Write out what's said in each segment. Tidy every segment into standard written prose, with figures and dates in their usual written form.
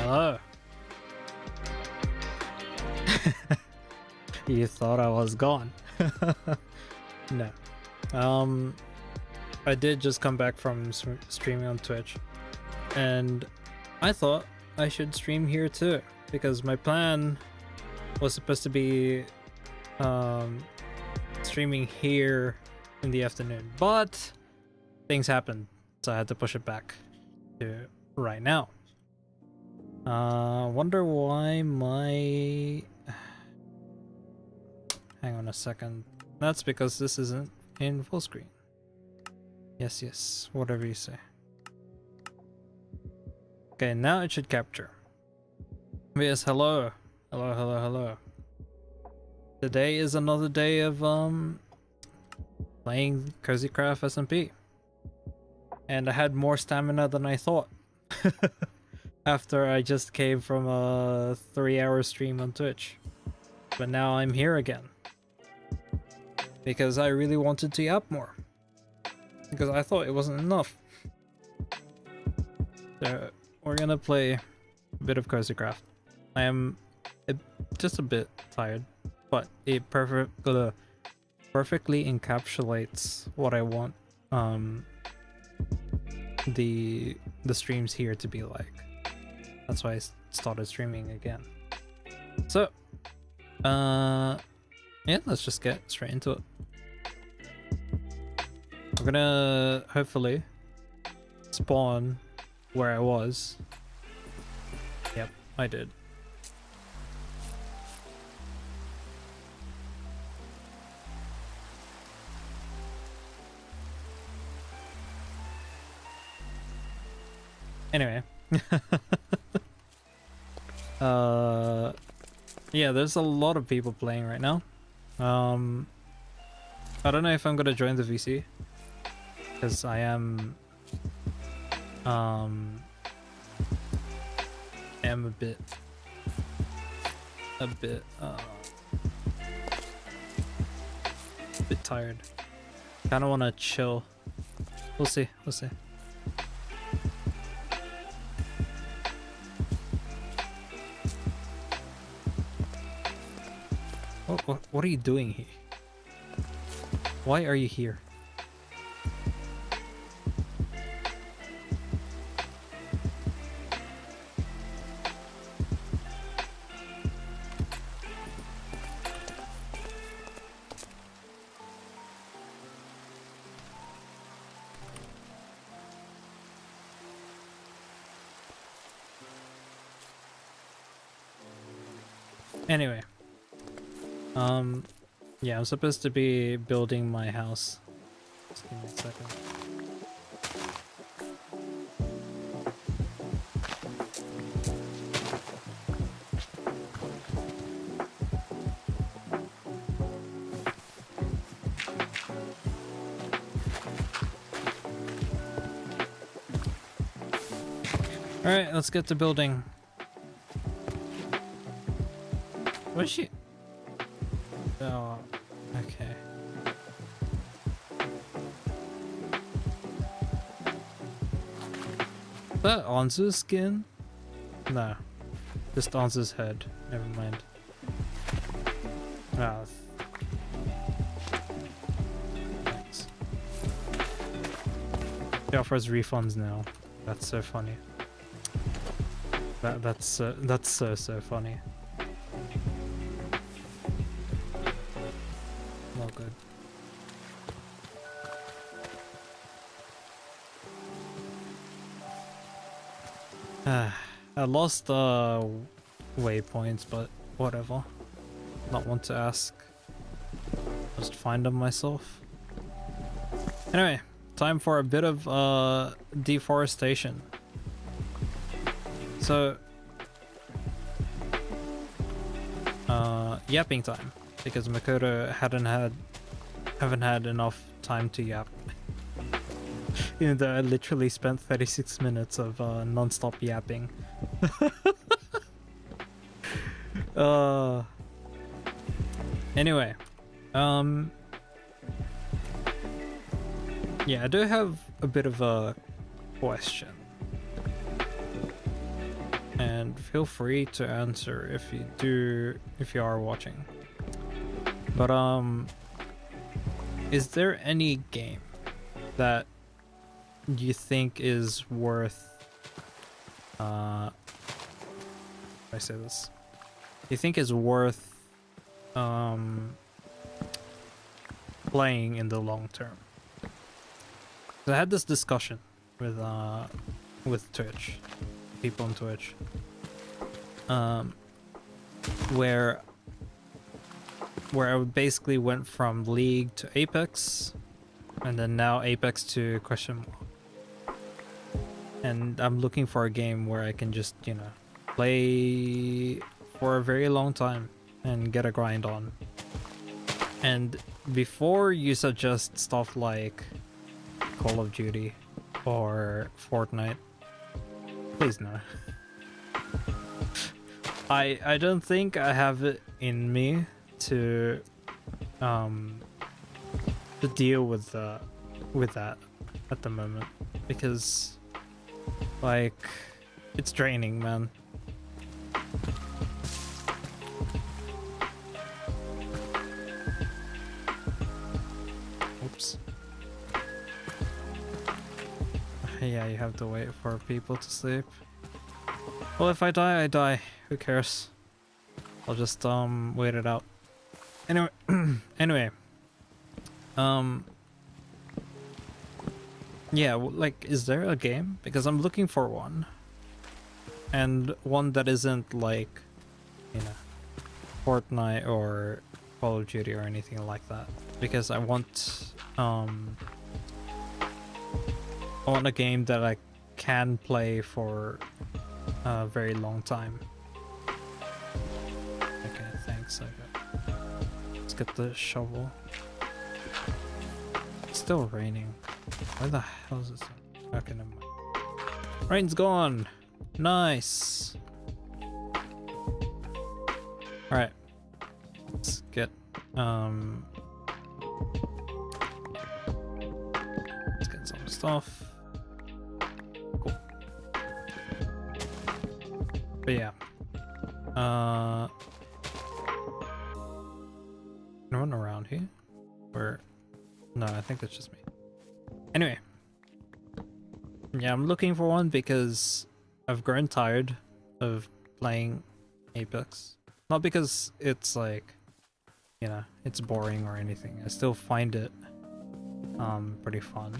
Hello. You thought I was gone. No. I did just come back from streaming on Twitch, and I thought I should stream here too, because my plan was supposed to be streaming here in the afternoon, but things happened, so I had to push it back to right now. Wonder why my... Hang on a second. That's because this isn't in full screen. Yes, whatever you say. Okay, now it should capture. Yes, hello. Hello. Today is another day of playing Cozycraft SMP. And I had more stamina than I thought. After I just came from a 3-hour stream on Twitch. But now I'm here again. Because I really wanted to yap more. Because I thought it wasn't enough. So we're gonna play a bit of Cozycraft. I am just a bit tired, but it perfectly encapsulates what I want the streams here to be like. That's why I started streaming again. So yeah, let's just get straight into it. We're gonna hopefully spawn where I was. Yep, I did. Anyway. Yeah, there's a lot of people playing right now. I don't know if I'm gonna join the VC, because I am a bit tired. Kind of want to chill. We'll see. What are you doing here? Why are you here? Anyway. Yeah, I'm supposed to be building my house. Just give me a second. Alright, let's get to building. What's she? Oh, okay. Is that Anzu's skin? No. Just Anzu's head. Never mind. Ah. Thanks. She offers refunds now. That's so funny. That's so funny. Well, good. I lost waypoints, but whatever. Not one to ask. Just find them myself. Anyway, time for a bit of deforestation. So yapping time, because Mqkoto haven't had enough time to yap. Even though I literally spent 36 minutes of non-stop yapping. Anyway, yeah, I do have a bit of a question. and feel free to answer if you are watching. But is there any game that you think is worth how do I say this? You think is worth playing in the long term? I had this discussion with Twitch, people on Twitch, where I basically went from League to Apex, and then now Apex to question mark. And I'm looking for a game where I can just, you know, play for a very long time and get a grind on. And before you suggest stuff like Call of Duty or Fortnite, please no. I don't think I have it in me to deal with that at the moment, because like it's draining, man. Oops. Yeah, you have to wait for people to sleep. Well, if I die, I die. Who cares? I'll just wait it out. Anyway, yeah, like, is there a game? Because I'm looking for one, and one that isn't like, you know, Fortnite or Call of Duty or anything like that. Because I want a game that I can play for a very long time. Okay, thanks. Let's get the shovel. It's still raining. Where the hell is this? Okay, never mind. Rain's gone. Nice. Alright. Let's get some stuff. Cool. But yeah. Anyone around here? Or no, I think that's just me. Anyway. Yeah, I'm looking for one because I've grown tired of playing Apex. Not because it's like, you know, it's boring or anything. I still find it pretty fun.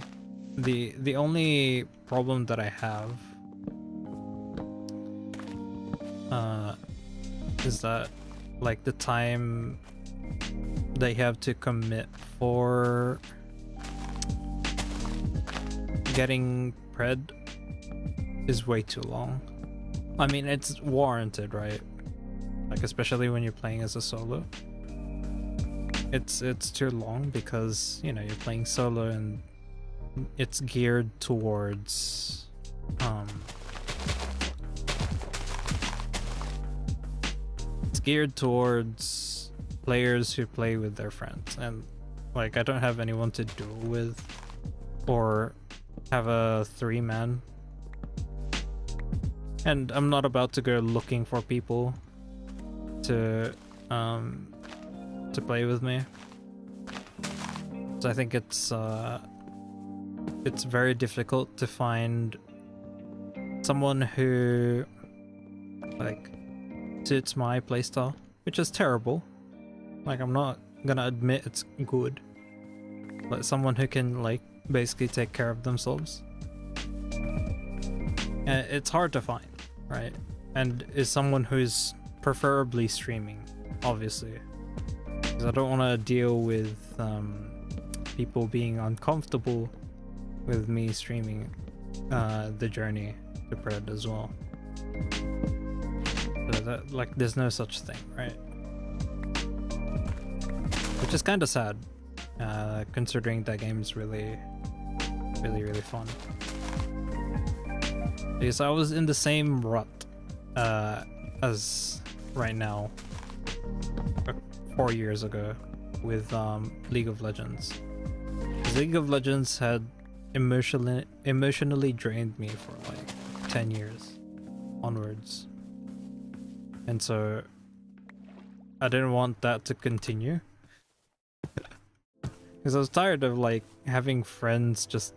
The only problem that I have is that, like, the time they have to commit for getting pred is way too long. I mean, it's warranted, right? Like, especially when you're playing as a solo. It's too long because, you know, you're playing solo and it's geared towards players who play with their friends, and like I don't have anyone to duel with or have a 3-man, and I'm not about to go looking for people to play with me. So I think it's very difficult to find someone who like suits my playstyle, which is terrible. Like, I'm not gonna admit it's good, but someone who can like basically take care of themselves. And it's hard to find, right? And is someone who's preferably streaming, obviously, because I don't want to deal with people being uncomfortable with me streaming the journey to pred as well. So that, like, there's no such thing, right? Which is kind of sad, considering that game's really fun. Because I was in the same rut as right now 4 years ago with League of Legends. League of Legends had emotionally drained me for like 10 years onwards. And so I didn't want that to continue. Because I was tired of like having friends just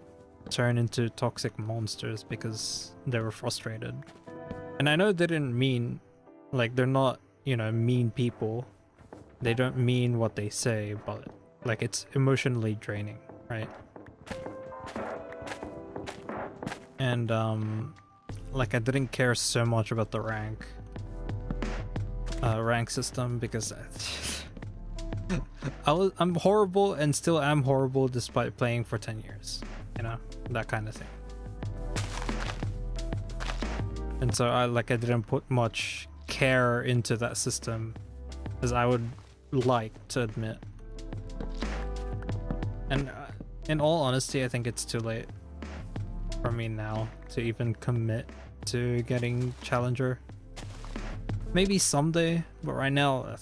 turn into toxic monsters because they were frustrated. And I know they didn't mean, like, they're not, you know, mean people. They don't mean what they say, but like it's emotionally draining, right? And like I didn't care so much about the rank system because I'm horrible and still am horrible despite playing for 10 years, you know, that kind of thing. And so I didn't put much care into that system as I would like to admit. And in all honesty, I think it's too late for me now to even commit to getting Challenger. Maybe someday, but right now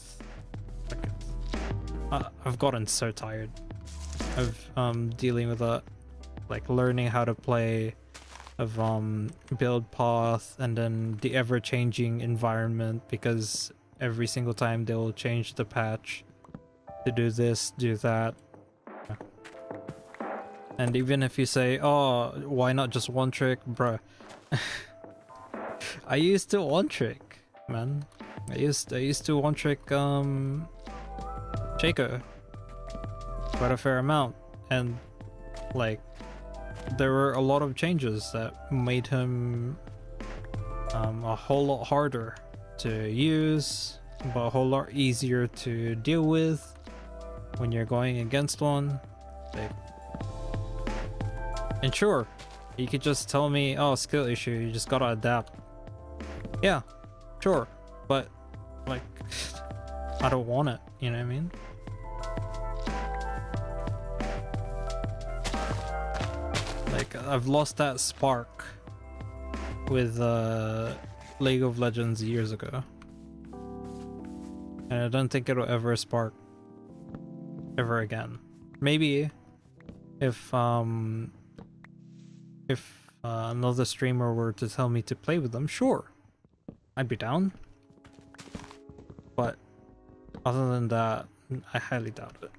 I've gotten so tired of dealing with that, like learning how to play, of build path, and then the ever-changing environment, because every single time they'll change the patch to do this, do that. And even if you say, oh, why not just one trick, bruh? I used to one trick, man. I used to one trick Shaco quite a fair amount, and like there were a lot of changes that made him a whole lot harder to use, but a whole lot easier to deal with when you're going against one. Like, and sure, you could just tell me, oh, skill issue, you just gotta adapt. Yeah, sure, but like I don't want it, you know what I mean? Like, I've lost that spark with League of Legends years ago, and I don't think it'll ever spark ever again. Maybe if another streamer were to tell me to play with them, sure, I'd be down. But other than that, I highly doubt it.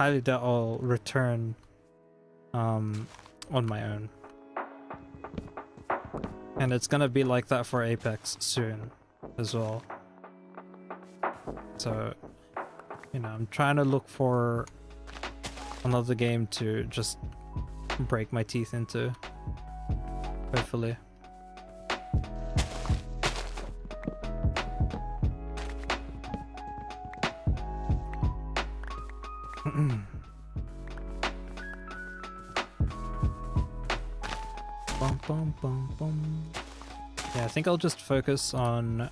Highly doubt I'll return on my own. And it's gonna be like that for Apex soon as well. So, you know, I'm trying to look for another game to just break my teeth into, hopefully. Bum, bum, bum, bum. Yeah, I think I'll just focus on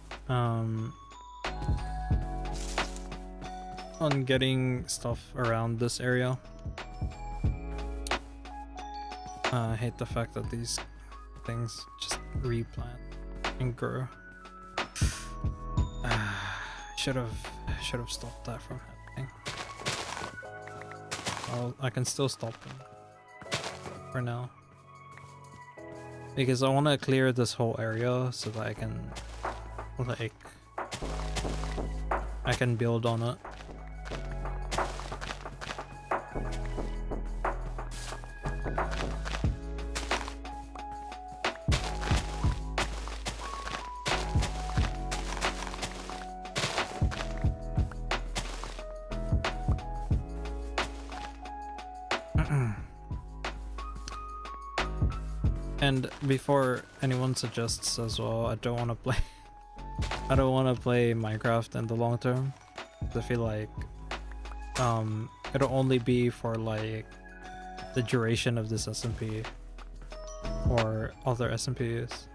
getting stuff around this area. I hate the fact that these things just replant and grow. Should have stopped that from happening. I can still stop them for now, because I want to clear this whole area so that I can build on it. And before anyone suggests as well, I don't want to play Minecraft in the long term. I feel like it'll only be for like the duration of this SMP or other SMPs,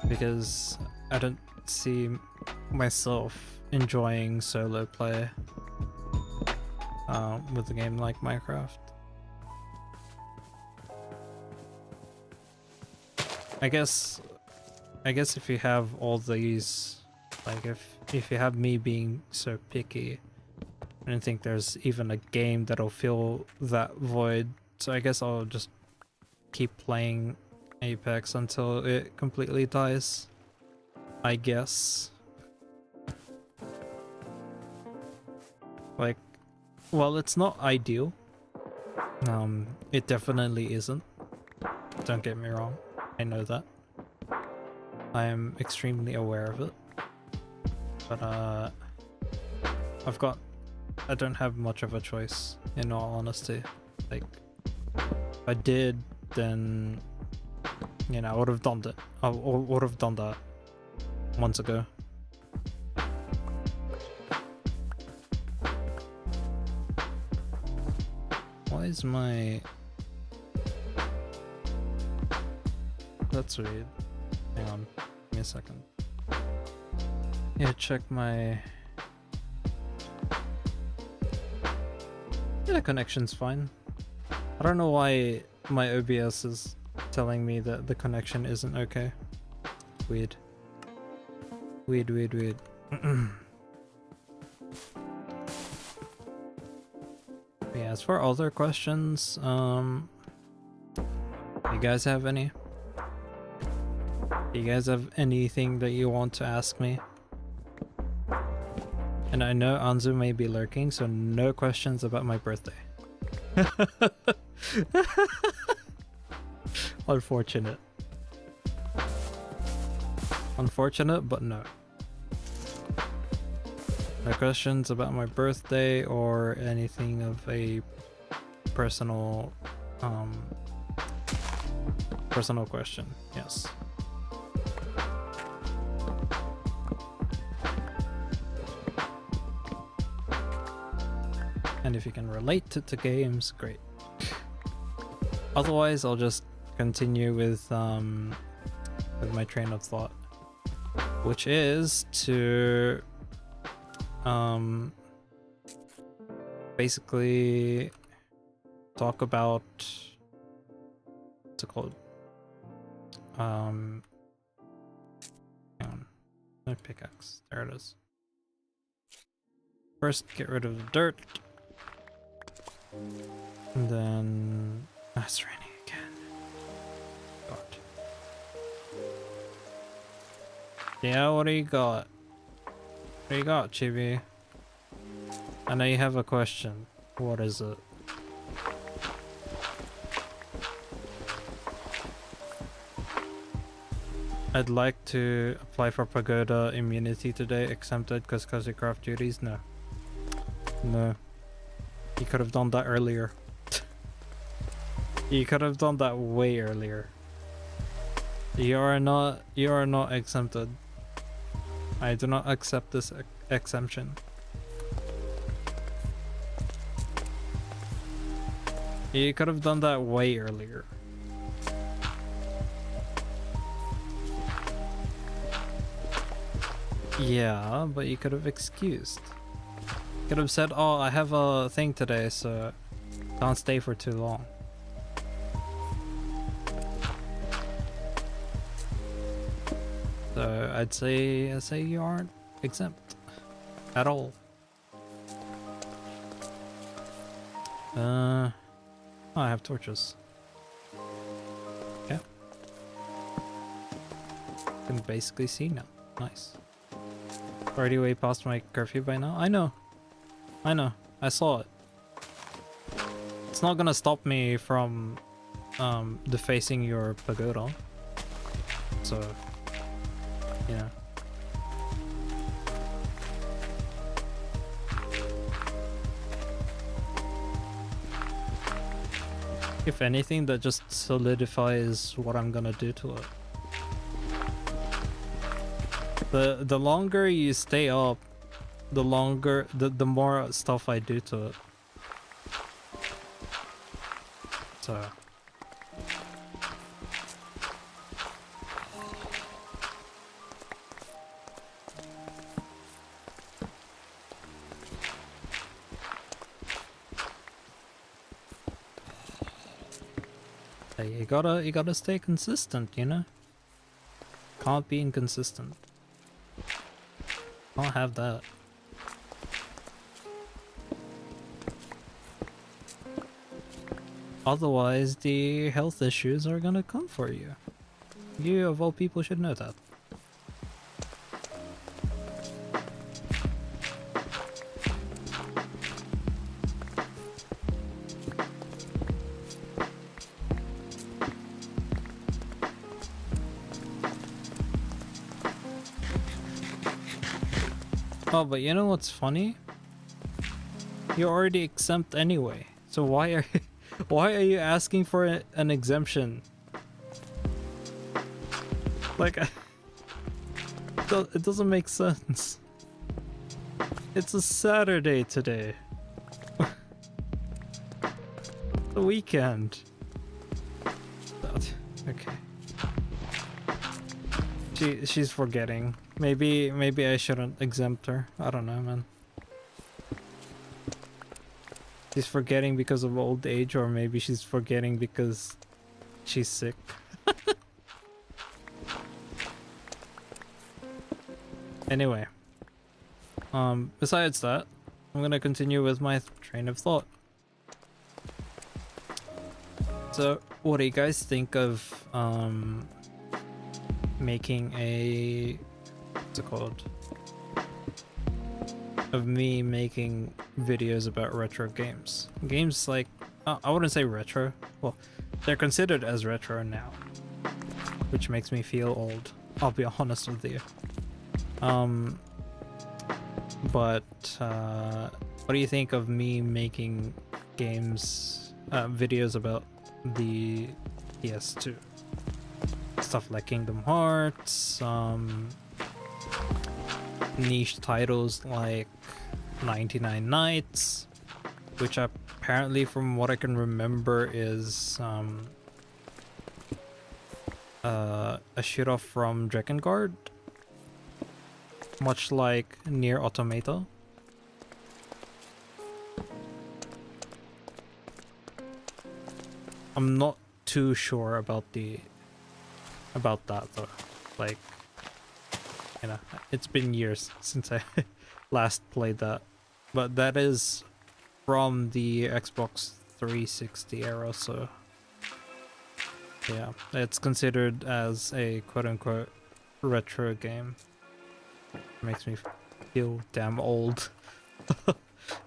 because I don't see myself enjoying solo play with a game like Minecraft. I guess if you have all these, like if you have me being so picky, I don't think there's even a game that'll fill that void. So I guess I'll just keep playing Apex until it completely dies, I guess. Like, well, it's not ideal. It definitely isn't. Don't get me wrong. I know that. I am extremely aware of it. But, I don't have much of a choice, in all honesty. Like, if I did, then, you know, I would have done it. I would have done that months ago. Why is my... That's weird. Hang on, give me a second. Yeah, check my... Yeah, the connection's fine. I don't know why my OBS is telling me that the connection isn't okay. Weird. Weird, weird, weird. Yeah, as for other questions, you guys have any? You guys have anything that you want to ask me? And I know Anzu may be lurking, so no questions about my birthday. Unfortunate. Unfortunate, but no. No questions about my birthday or anything of a personal, personal question. Yes. And if you can relate it to games, great. Otherwise, I'll just continue with my train of thought, which is to basically talk about what's it called? Hang on. My pickaxe. There it is. First, get rid of the dirt. And then... Ah, it's raining again. God. Yeah, what do you got? What do you got, Chibi? I know you have a question. What is it? I'd like to apply for pagoda immunity today, exempted because Cozycraft duties? No. No. You could have done that earlier. You could have done that way earlier. You are not exempted. I do not accept this exemption. You could have done that way earlier. Yeah, but you could have excused. You could have said, oh, I have a thing today, so can't stay for too long. So I'd say you aren't exempt at all. Oh, I have torches. Okay. Can basically see now. Nice. Already way past my curfew by now. I know. I saw it. It's not gonna stop me from defacing your pagoda. So, you know. If anything, that just solidifies what I'm gonna do to it. The longer you stay up, the more stuff I do to it. So hey, you gotta stay consistent, you know? Can't be inconsistent. Can't have that. Otherwise, the health issues are gonna come for you. You of all people should know that. Oh, but you know what's funny? You're already exempt anyway. So why are why are you asking for an exemption? Like, it doesn't make sense. It's a Saturday today. The weekend. Okay. She's forgetting. Maybe I shouldn't exempt her. I don't know, man. She's forgetting because of old age, or maybe she's forgetting because she's sick. Anyway, besides that, I'm gonna continue with my train of thought. So, what do you guys think of making a, what's it called? Of me making videos about retro games. Games like, I wouldn't say retro. Well, they're considered as retro now, which makes me feel old. I'll be honest with you. But what do you think of me making games, videos about the PS2? Stuff like Kingdom Hearts, niche titles like 99 Nights, which apparently, from what I can remember, is a shit off from Drakengard, much like Nier Automata. I'm not too sure about that though. Like, you know, it's been years since I last played that, but that is from the Xbox 360 era, so yeah, it's considered as a quote-unquote retro game. Makes me feel damn old.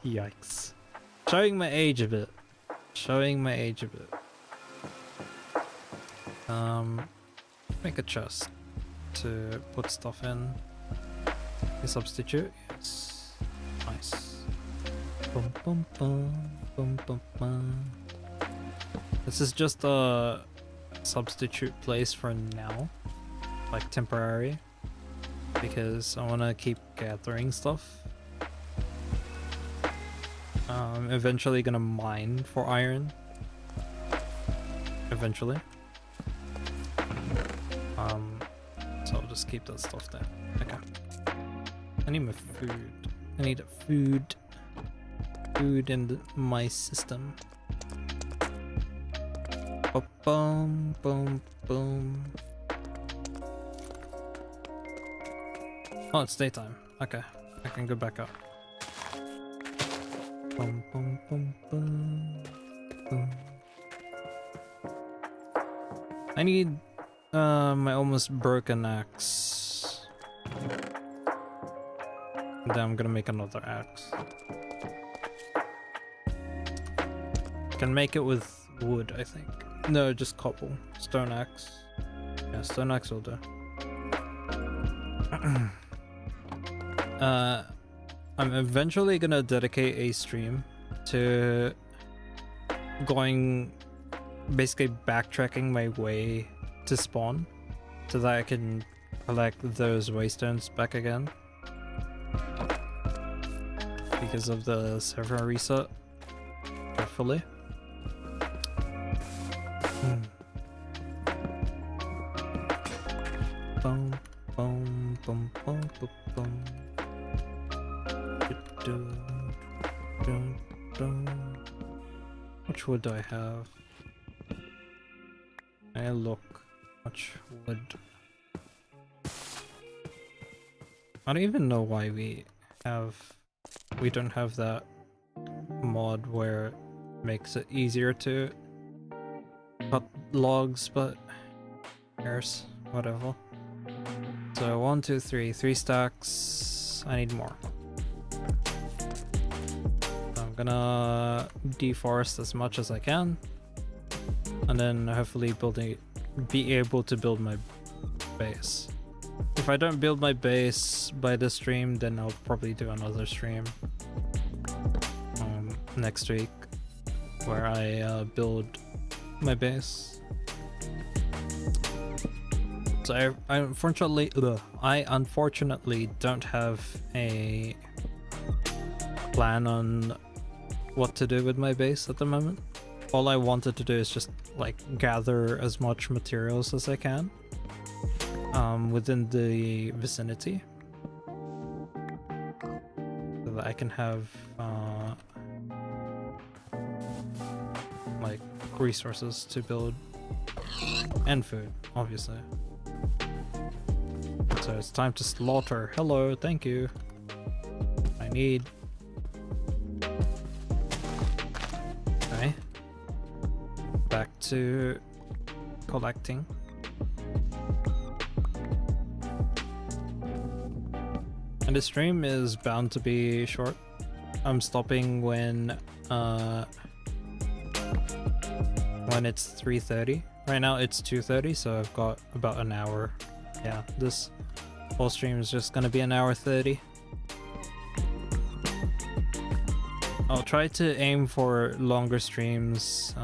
Yikes. Showing my age a bit. Make a chest to put stuff in. A substitute, yes. Nice. Bum, bum, bum, bum, bum, bum. This is just a substitute place for now, like temporary, because I want to keep gathering stuff. Eventually gonna mine for iron. Eventually. So I'll just keep that stuff there. Okay. I need my food. I need food. Food in my system. Boom, boom, boom. Oh, it's daytime. Okay, I can go back up. Boom, boom, boom, boom, boom. I need my almost broken axe. Then I'm gonna make another axe. Can make it with wood, I think. No, just cobble. Stone axe. Yeah, stone axe will do. I'm eventually gonna dedicate a stream to going, basically backtracking my way to spawn, so that I can collect those waystones back again because of the server reset, hopefully. Boom, boom, boom, boom, boom, boom. Which wood do I have? I look. Much wood. I don't even know why we don't have that mod where it makes it easier to cut logs, but cares? whatever. So 1, 2, 3, 3 stacks. I need more. So I'm gonna deforest as much as I can, and then hopefully be able to build my base. If I don't build my base by the stream, then I'll probably do another stream next week where I build my base. So I unfortunately don't have a plan on what to do with my base at the moment. All I wanted to do is just like gather as much materials as I can within the vicinity, so that I can have like resources to build and food, obviously. So it's time to slaughter. Hello, thank you. I need. Okay. Back to collecting. And the stream is bound to be short. I'm stopping when it's 3:30. Right now it's 2:30, so I've got about an hour. Yeah, this whole stream is just gonna be an hour 30. I'll try to aim for longer streams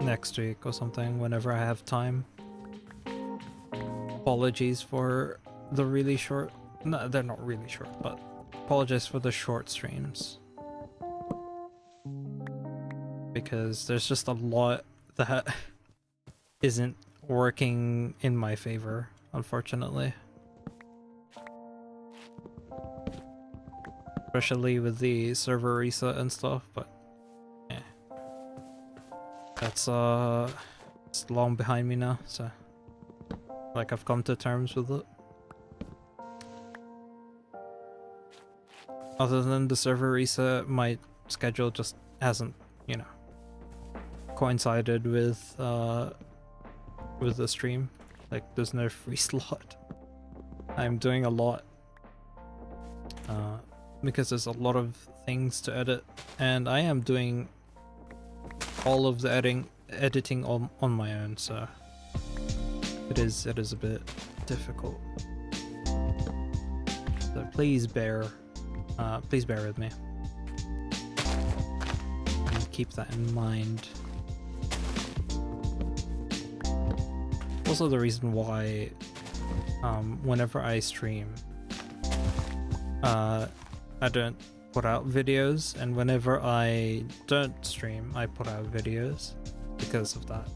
next week or something, whenever I have time. Apologies for the really short... No, they're not really short, but apologize for the short streams. Because there's just a lot that isn't working in my favor, unfortunately. Especially with the server reset and stuff, but yeah. That's it's long behind me now, so like I've come to terms with it. Other than the server reset, my schedule just hasn't, you know, coincided with the stream. Like, there's no free slot. I'm doing a lot because there's a lot of things to edit, and I am doing all of the editing on my own, so it is a bit difficult. So please bear with me and keep that in mind. Also the reason why whenever I stream I don't put out videos, and whenever I don't stream I put out videos, because of that.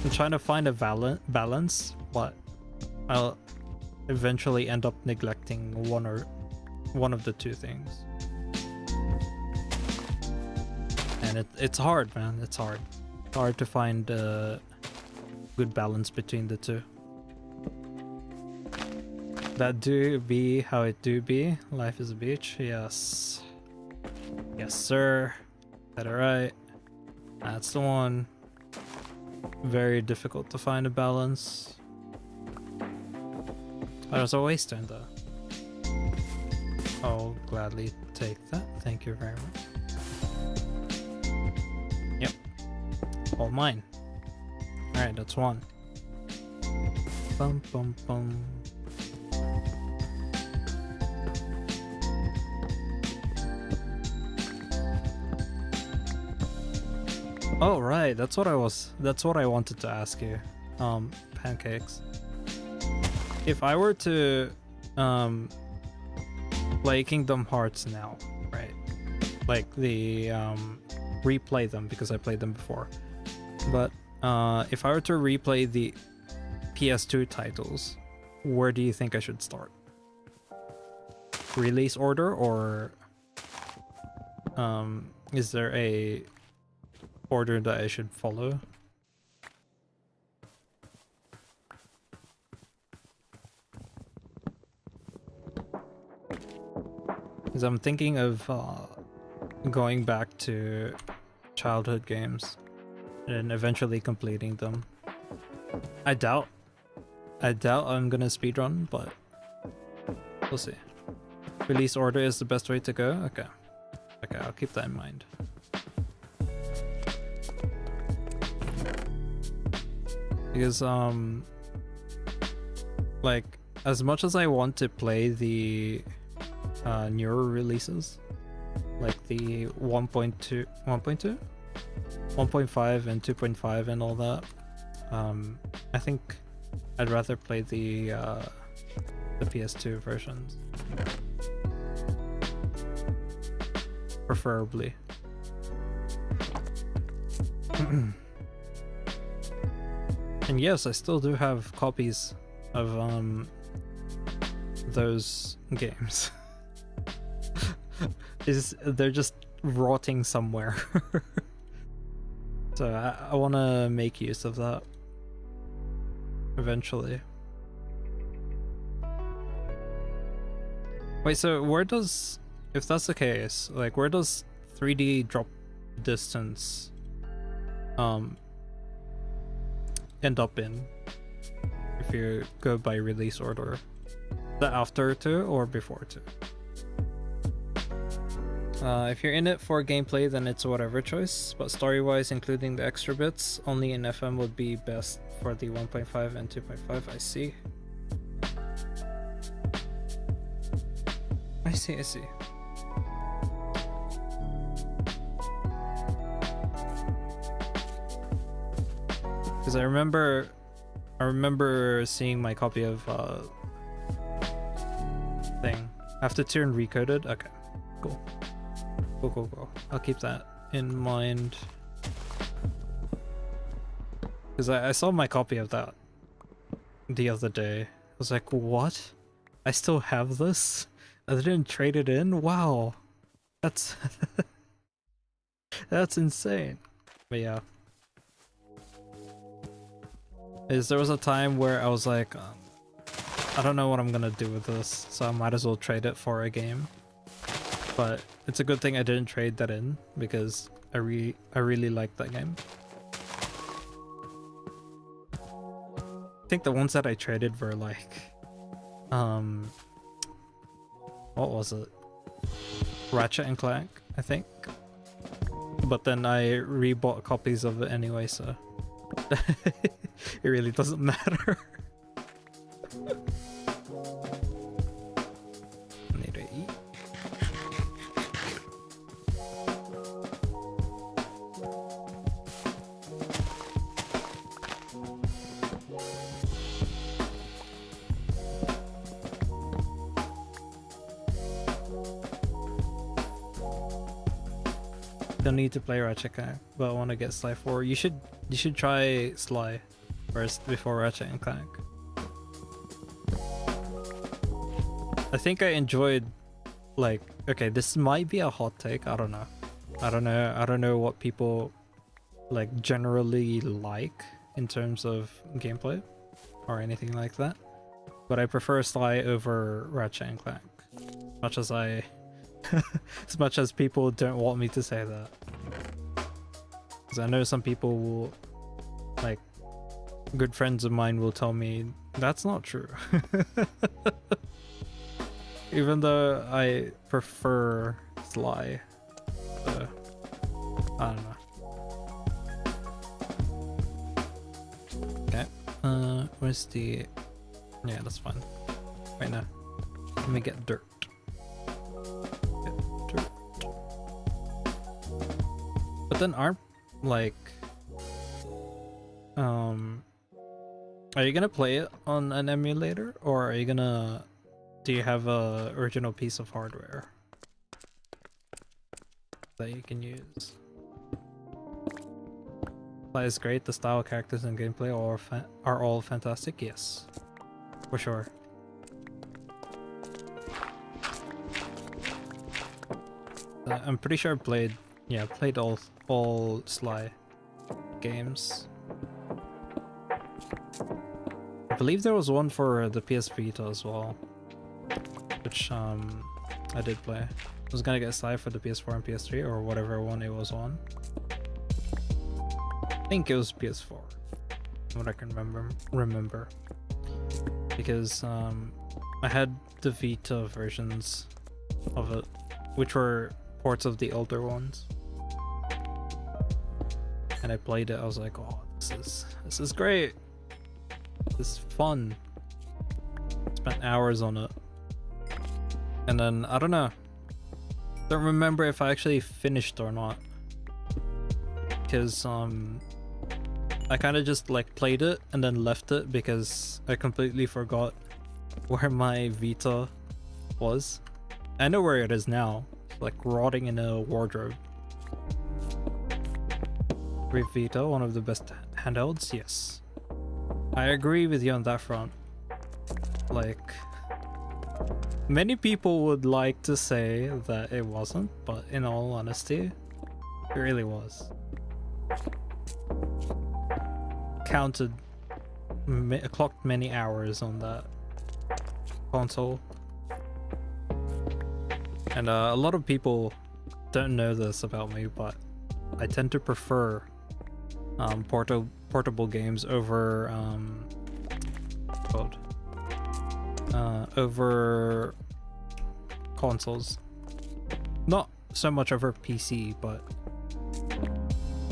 I'm trying to find a balance, but I'll eventually end up neglecting one of the two things. And it's hard, man. It's hard to find a good balance between the two. That do be how it do be. Life is a beach. Yes. Yes, sir. That right. That's the one. Very difficult to find a balance. Oh, there's a waystone though. I'll gladly take that. Thank you very much. Yep. All mine. Alright, that's one. Bum bum bum. Oh right, that's what I wanted to ask you. Pancakes. If I were to play Kingdom Hearts now, right? Like the replay them, because I played them before. But if I were to replay the PS2 titles, where do you think I should start? Release order, or is there a order that I should follow? Because I'm thinking of going back to childhood games and eventually completing them. I doubt I'm gonna speedrun, but we'll see. Release order is the best way to go? Okay. Okay, I'll keep that in mind. Because, like, as much as I want to play the newer releases, like the 1.2, 1.5 and 2.5 and all that, I think I'd rather play the PS2 versions. Preferably. And yes, I still do have copies of those games. They're just rotting somewhere. So I want to make use of that eventually. Wait, so where does, if that's the case, like where does 3D drop distance end up in if you go by release order? Is that after 2 or before 2? If you're in it for gameplay, then it's whatever choice, but story-wise, including the extra bits, only in FM would be best for the 1.5 and 2.5. I see. I see. Because I remember seeing my copy of thing. I have to turn recoded? Okay, cool. Cool. I'll keep that in mind. Because I saw my copy of that the other day. I was like, what? I still have this? I didn't trade it in? Wow. That's that's insane. But yeah. There was a time where I was like, I don't know what I'm gonna do with this, so I might as well trade it for a game. But it's a good thing I didn't trade that in, because I really like that game. I think the ones that I traded were like, what was it? Ratchet and Clank, I think. But then I rebought copies of it anyway, so it really doesn't matter. I need to eat. Don't need to play Ratchet Clank, but I want to get Sly 4. You should try Sly first before Ratchet and Clank. I think I enjoyed, like, okay, this might be a hot take, I don't know. I don't know what people like generally like in terms of gameplay or anything like that. But I prefer Sly over Ratchet and Clank. Much as I as much as people don't want me to say that. Because I know some people will, like, good friends of mine will tell me that's not true. Even though I prefer Sly. So, I don't know. Okay. Where's the... Yeah, that's fine. Right now. Let me get dirt. But then aren't, like, are you gonna play it on an emulator, or are you gonna, do you have a original piece of hardware that you can use? That is great. The style, characters, and gameplay are all fantastic. Yes, for sure. I'm pretty sure I played all Sly games. I believe there was one for the PS Vita as well, which I did play. I was gonna get Sly for the PS4 and PS3 or whatever one it was on. I think it was PS4. what I can remember. Because I had the Vita versions of it, which were ports of the older ones. And I played it, I was like, oh, this is great. This is fun. Spent hours on it. And then, I don't know. Don't remember if I actually finished or not. Because, I kind of just like played it and then left it because I completely forgot where my Vita was. I know where it is now. It's like rotting in a wardrobe. Great Vita, one of the best handhelds, yes. I agree with you on that front. Like, many people would like to say that it wasn't, but in all honesty, it really was. Clocked many hours on that console. And a lot of people don't know this about me, but I tend to prefer portable games over over consoles. Not so much over PC, but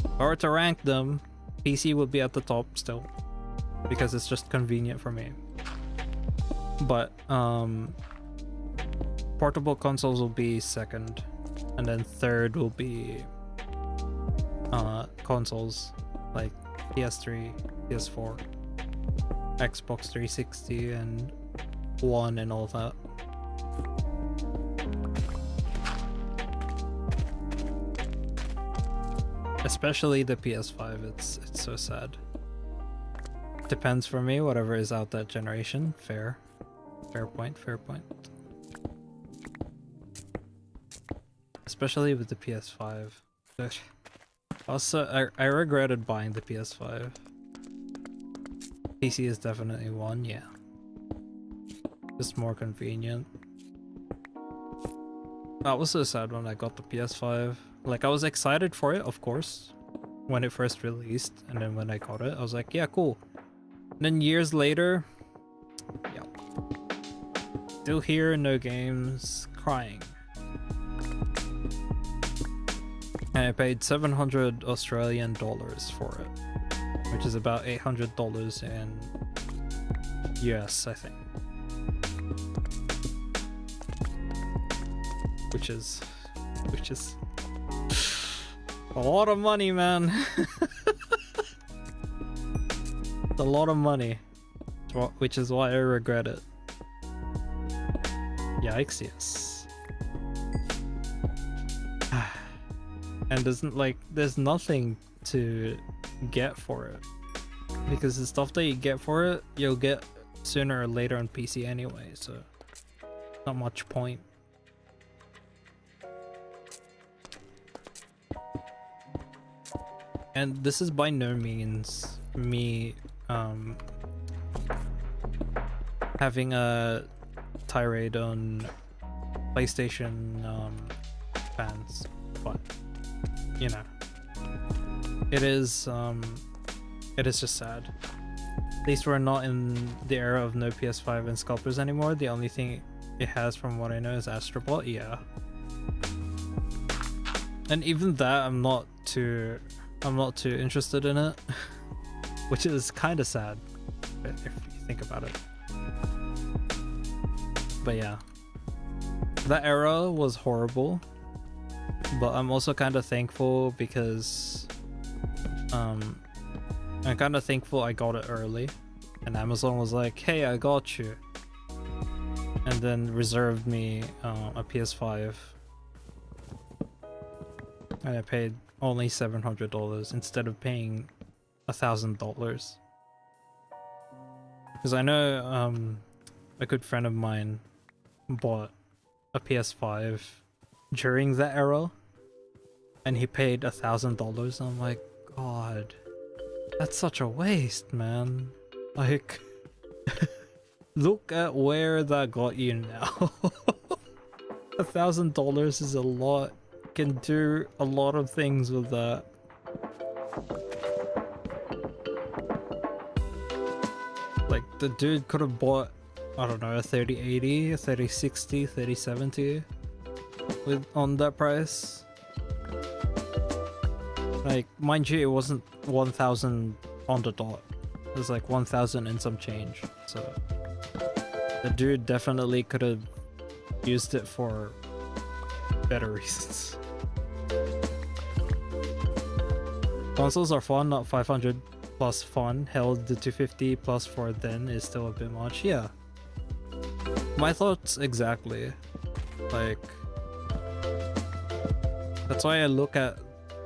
if I were to rank them, PC would be at the top still because it's just convenient for me. But portable consoles will be second, and then third will be consoles like PS3, PS4, Xbox 360, and One, and all that. Especially the PS5, it's so sad. Depends for me, whatever is out that generation. Fair point. Especially with the PS5. Also, I regretted buying the PS5. PC is definitely one, yeah. Just more convenient. I was so sad when I got the PS5. Like, I was excited for it, of course, when it first released, and then when I got it, I was like, yeah, cool. And then years later, yeah. Still here, no games, crying. And I paid 700 Australian dollars for it, which is about $800 in US, I think. Which is a lot of money, man. It's a lot of money, which is why I regret it. Yikes, yes. And there's nothing to get for it, because the stuff that you get for it, you'll get sooner or later on PC anyway, so not much point. And this is by no means me having a tirade on PlayStation fans, but you know, it is just sad. At least we're not in the era of no PS5 and scalpers anymore. The only thing it has, from what I know, is Astrobot. Yeah, and even that, I'm not too interested in it, which is kind of sad if you think about it. But yeah, that era was horrible, but I'm also kind of thankful because I'm kind of thankful I got it early, and Amazon was like, hey, I got you, and then reserved me a PS5, and I paid only $700 instead of paying $1,000. Because I know a good friend of mine bought a PS5 during that era, and he paid $1,000. I'm like, God, that's such a waste, man. Like, look at where that got you now. $1,000 is a lot. Can do a lot of things with that. the dude could have bought, I don't know, a 3080, a 3060, 3070 with on that price. Like, mind you, it wasn't 1000 on the dot. It was like 1000 and some change. So the dude definitely could have used it for better reasons. Consoles are fun, not 500 plus fun. Hell, the 250 plus for then is still a bit much. Yeah. My thoughts exactly. Like, that's why I look at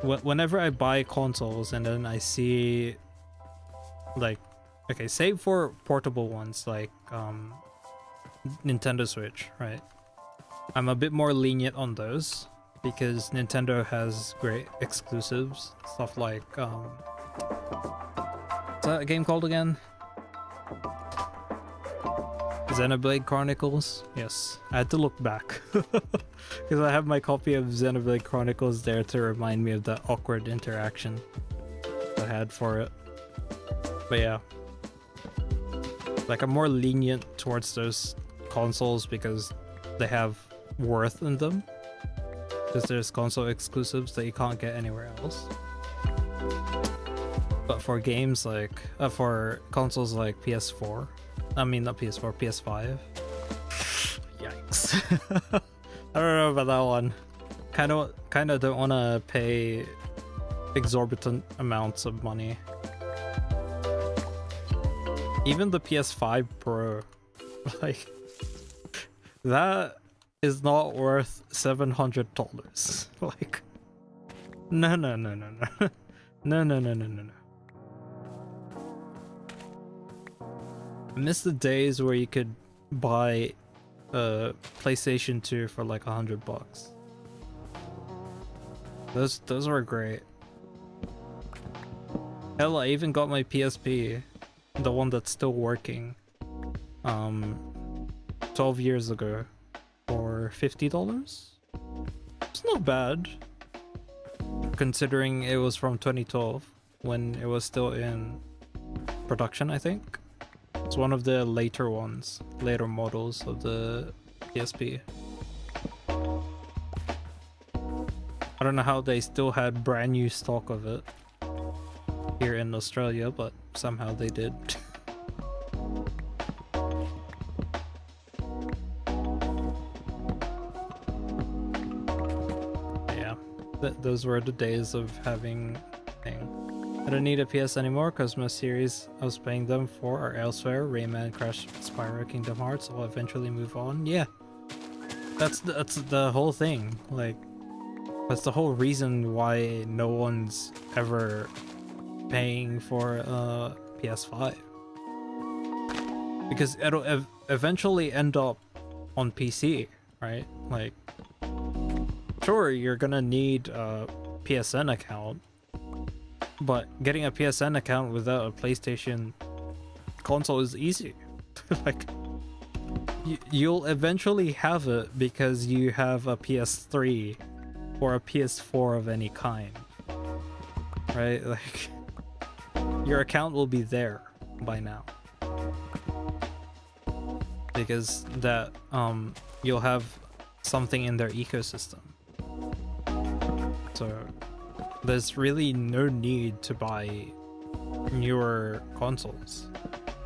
whenever I buy consoles and then I see, like, okay, save for portable ones like Nintendo Switch, right? I'm a bit more lenient on those because Nintendo has great exclusives, stuff like what's that game called again? Xenoblade Chronicles? Yes, I had to look back because I have my copy of Xenoblade Chronicles there to remind me of that awkward interaction I had for it. But yeah, like, I'm more lenient towards those consoles because they have worth in them, because there's console exclusives that you can't get anywhere else. But for games like for consoles like PS4, I mean not PS4, PS5, yikes. I don't know about that one. Kind of don't want to pay exorbitant amounts of money. Even the PS5 Pro, like, that is not worth $700. Like, no. No. I miss the days where you could buy a PlayStation 2 for like $100. Those were great. Hell, I even got my PSP, the one that's still working, 12 years ago for $50. It's not bad, considering it was from 2012 when it was still in production, I think. It's one of the later models of the PSP. I don't know how they still had brand new stock of it here in Australia, but somehow they did. Yeah, those were the days of having thing. I don't need a PS anymore because my series I was playing them for are elsewhere. Rayman, Crash, Spyro, Kingdom Hearts. I'll eventually move on. Yeah, that's the whole thing. Like, that's the whole reason why no one's ever paying for a PS5, because it'll eventually end up on PC, right? Like, sure, you're gonna need a PSN account, but getting a PSN account without a PlayStation console is easy. Like, you'll eventually have it because you have a PS3 or a PS4 of any kind, right? Like, your account will be there by now because that you'll have something in their ecosystem. So there's really no need to buy newer consoles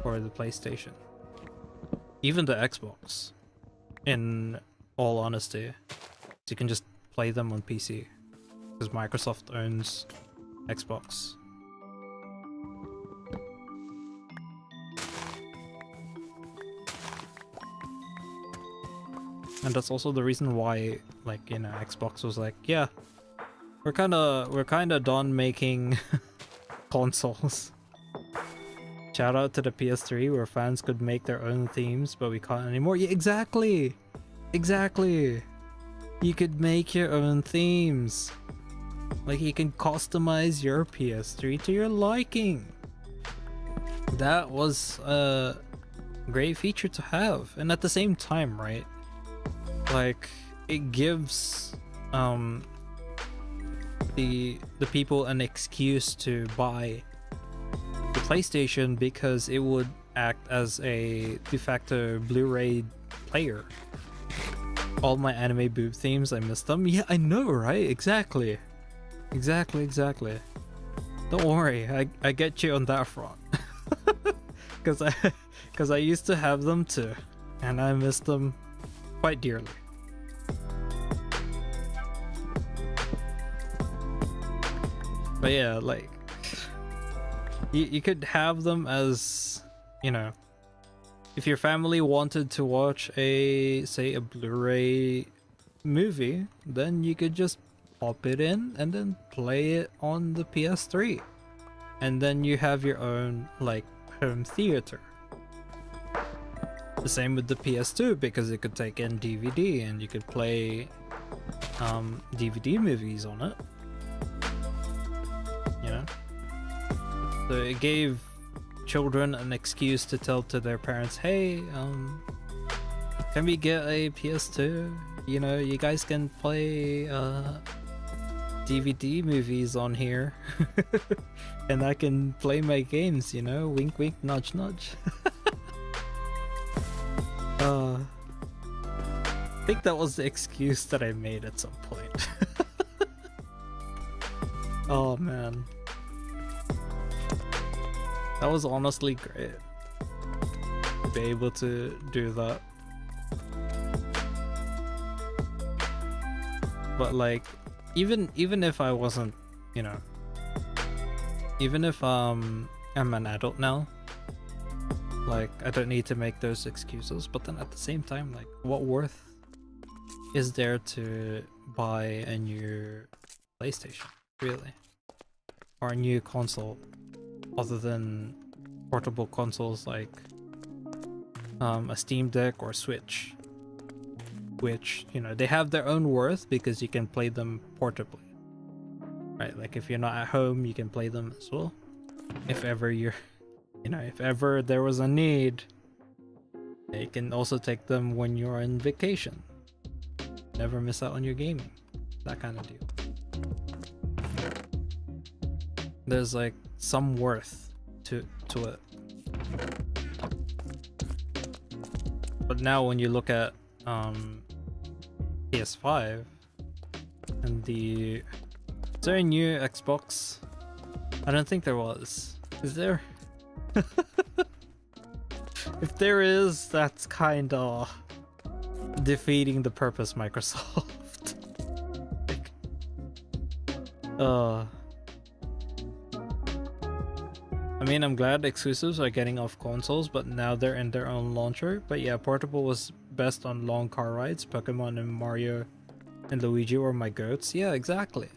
for the PlayStation, even the Xbox, in all honesty. You can just play them on PC because Microsoft owns Xbox. And that's also the reason why, like, you know, Xbox was like, yeah, we're kind of done making consoles. Shout out to the PS3 where fans could make their own themes, but we can't anymore. Yeah, exactly. You could make your own themes. Like, you can customize your PS3 to your liking. That was a great feature to have. And at the same time, right? Like, it gives the people an excuse to buy the PlayStation because it would act as a de facto Blu-ray player. All my anime boob themes, I miss them. Yeah, I know, right? Exactly. Exactly. Don't worry, I get you on that front. Cause I used to have them too, and I miss them quite dearly. But yeah, like you could have them as, you know, if your family wanted to watch a, say, a Blu-ray movie, then you could just pop it in and then play it on the PS3. And then you have your own, like, home theater. The same with the PS2, because it could take in DVD and you could play DVD movies on it. You know? So it gave children an excuse to tell to their parents, hey, can we get a PS2? You know, you guys can play DVD movies on here. And I can play my games, you know, wink wink, nudge nudge. I think that was the excuse that I made at some point. Oh man. That was honestly great to be able to do that. But like, even if I wasn't, you know, even if I'm an adult now, like, I don't need to make those excuses, but then at the same time, like, what worth is there to buy a new PlayStation, really? Or a new console, other than portable consoles like a Steam Deck or Switch, which, you know, they have their own worth because you can play them portably, right? Like, if you're not at home, you can play them as well. If ever you're, you know, if ever there was a need, you can also take them when you're on vacation. Never miss out on your gaming, that kind of deal. There's like some worth to it. But now when you look at PS5 and is there a new Xbox? I don't think there was. Is there? If there is, that's kinda defeating the purpose, Microsoft. Like, I mean, I'm glad exclusives are getting off consoles, but now they're in their own launcher. But yeah, portable was best on long car rides. Pokemon and Mario and Luigi were my goats. Yeah, exactly.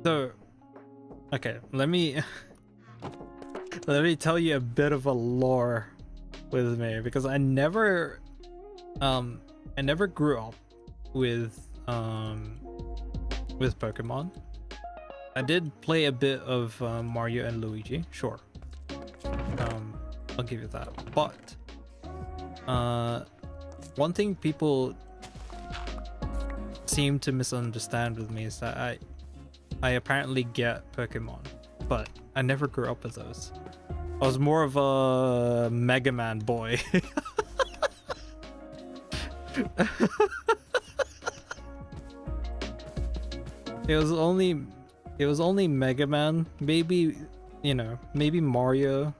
So, okay, let me tell you a bit of a lore with me, because I never grew up with Pokemon. I did play a bit of Mario and Luigi, sure. I'll give you that. But one thing people seem to misunderstand with me is that I apparently get Pokemon, but I never grew up with those. I was more of a Mega Man boy. It was only Mega Man, maybe, you know, maybe Mario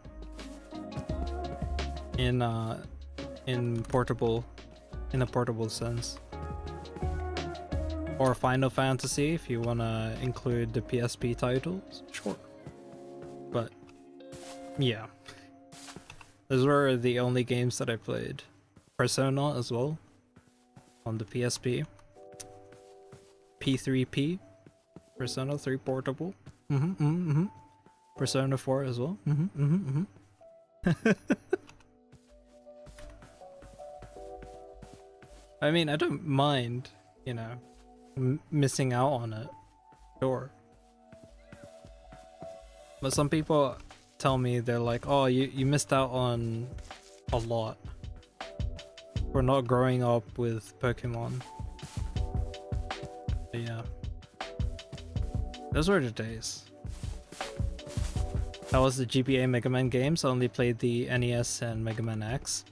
in a portable sense, or Final Fantasy if you want to include the PSP titles, sure. But yeah, those were the only games that I played. Persona as well on the PSP. P3P, Persona 3 portable. Persona 4 as well. I mean, I don't mind, you know, missing out on it, sure. But some people tell me, they're like, oh, you missed out on a lot for not growing up with Pokemon. But yeah, those were the days. That was the GBA Mega Man games. I only played the NES and Mega Man X.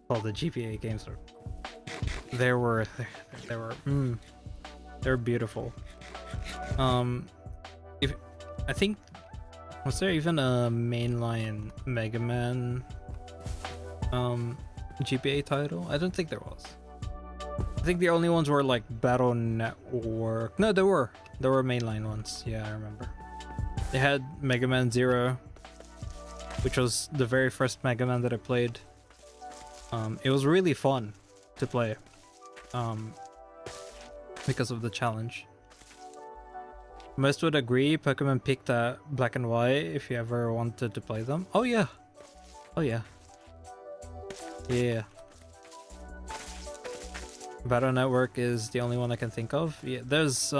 Well, the GBA games are... They were beautiful. If I think, was there even a mainline Mega Man GBA title? I don't think there was. I think the only ones were like Battle Network. No, there were mainline ones. Yeah, I remember. They had Mega Man Zero, which was the very first Mega Man that I played. It was really fun to play because of the challenge. Most would agree Pokemon peaked at Black and White if you ever wanted to play them. Oh yeah. Oh yeah. Yeah. Battle Network is the only one I can think of. Yeah, there's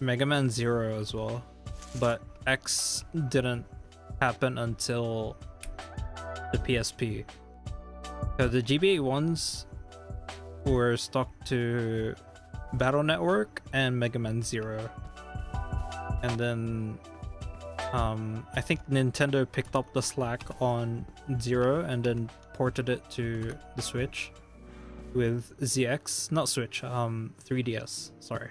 Mega Man Zero as well, but X didn't happen until the PSP. So the GBA ones were stuck to Battle Network and Mega Man Zero. And then I think Nintendo picked up the slack on Zero and then ported it to the Switch with ZX, not Switch, 3DS, sorry.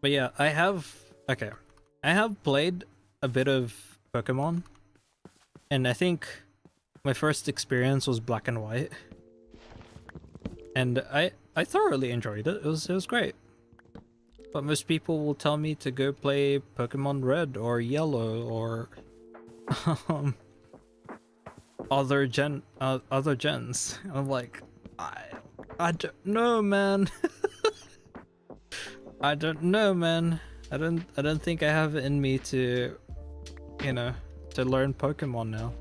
But yeah, I have played a bit of Pokemon, and I think my first experience was Black and White, and I thoroughly enjoyed it. It was great. But most people will tell me to go play Pokemon Red or Yellow or other gens. I'm like, I don't know, man. I don't know, man. I don't think I have it in me to, you know, to learn Pokemon now.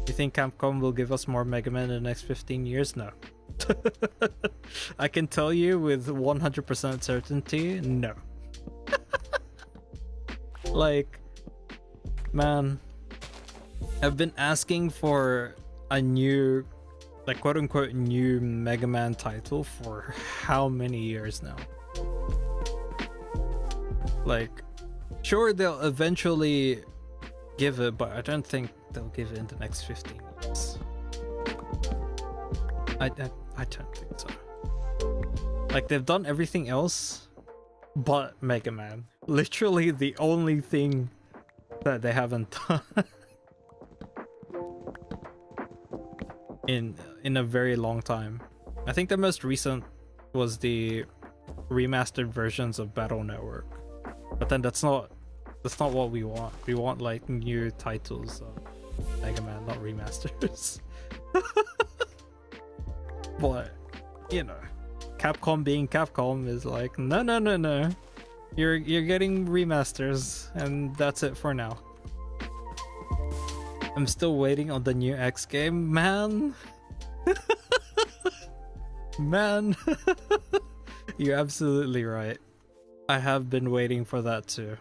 You think Capcom will give us more Mega Man in the next 15 years? No. I can tell you with 100% certainty, no. Like, man, I've been asking for a new, like, quote-unquote new Mega Man title for how many years now? Like, sure, they'll eventually give it, but I don't think they'll give it in the next 15 years. I don't think so. Like, they've done everything else but Mega Man. Literally the only thing that they haven't done in a very long time. I think the most recent was the remastered versions of Battle Network. But then that's not what we want. We want like new titles of Mega Man, not remasters. But, you know, Capcom being Capcom is like, no. You're getting remasters, and that's it for now. I'm still waiting on the new X game, man. Man, you're absolutely right. I have been waiting for that too.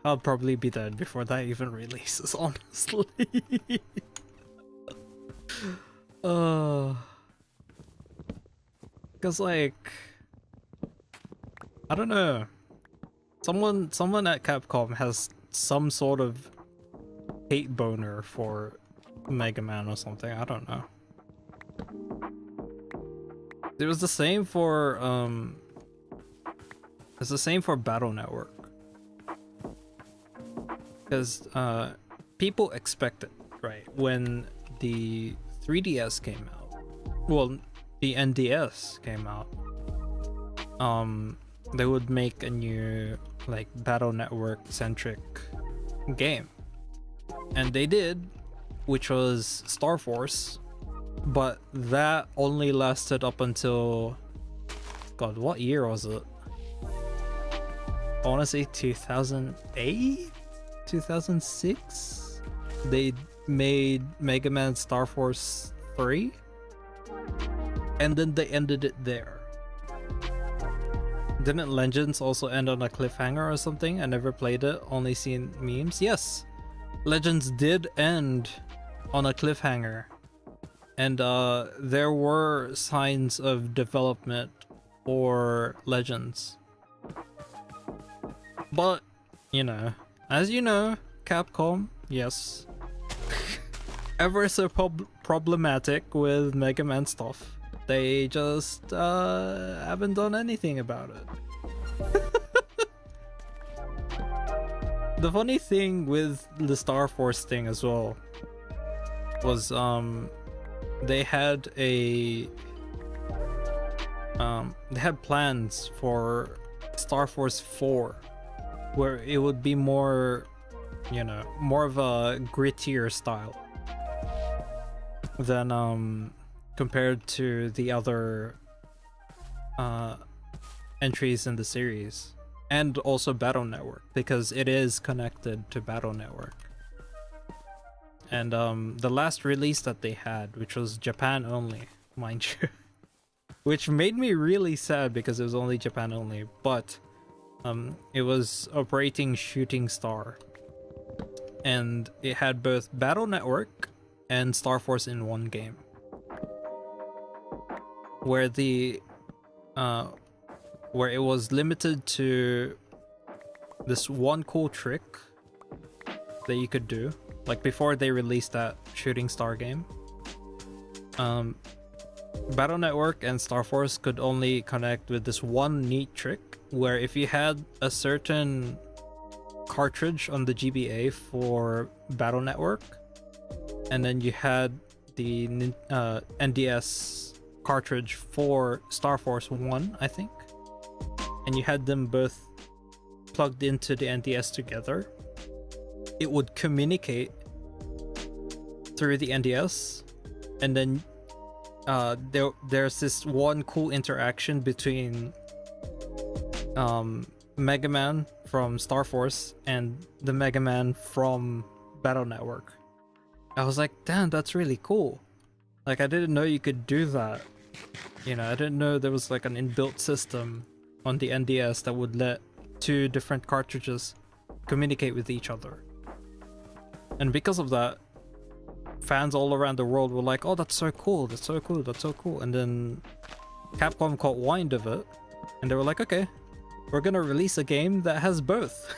I'll probably be dead before that even releases, honestly. Cause like, I don't know. Someone at Capcom has some sort of hate boner for Mega Man or something. I don't know. It was the same for it's the same for Battle Network. Because people expect it, right? When the 3DS came out, well, the NDS came out, they would make a new like Battle Network centric game, and they did, which was Star Force, but that only lasted up until, God, what year was it? I want to say 2008, 2006. They made Mega Man Star Force 3, and then they ended it there. Didn't Legends also end on a cliffhanger or something? I never played it, only seen memes. Yes, Legends did end on a cliffhanger, and there were signs of development for Legends. But, you know, as you know, Capcom, yes, ever so problematic with Mega Man stuff. They just haven't done anything about it. The funny thing with the Star Force thing as well was they had plans for Star Force 4 where it would be more, you know, more of a grittier style than compared to the other entries in the series. And also Battle Network, because it is connected to Battle Network. And the last release that they had, which was Japan only, mind you, which made me really sad because it was only Japan only, but it was Operating Shooting Star. And it had both Battle Network and Star Force in one game. Where where it was limited to this one cool trick that you could do, like before they released that Shooting Star game. Battle Network and Star Force could only connect with this one neat trick where if you had a certain cartridge on the GBA for Battle Network and then you had the NDS cartridge for Star Force 1, I think, and you had them both plugged into the NDS together, it would communicate through the NDS, and then there's this one cool interaction between Mega Man from Star Force and the Mega Man from Battle Network. I was like, damn, that's really cool. Like, I didn't know you could do that. You know, I didn't know there was like an inbuilt system on the NDS that would let two different cartridges communicate with each other. And because of that, fans all around the world were like, oh, that's so cool, that's so cool, that's so cool. And then Capcom caught wind of it, and they were like, okay, we're gonna release a game that has both.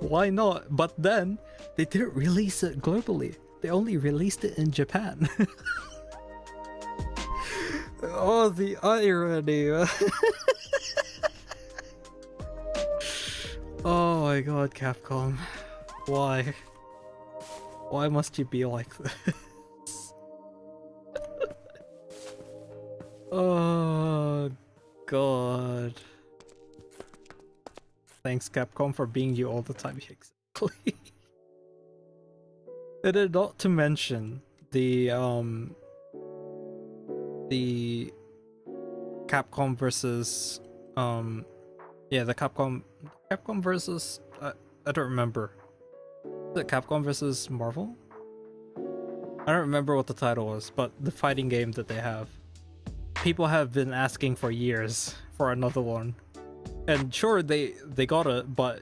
Why not? But then they didn't release it globally. They only released it in Japan. Oh, the irony. Oh my god, Capcom. Why? Why must you be like this? Oh god. Thanks, Capcom, for being you all the time. Exactly. And then not to mention the Capcom versus the Capcom versus I don't remember. Is it Capcom versus Marvel? I don't remember what the title was, but the fighting game that they have. People have been asking for years for another one. And sure, they got it, but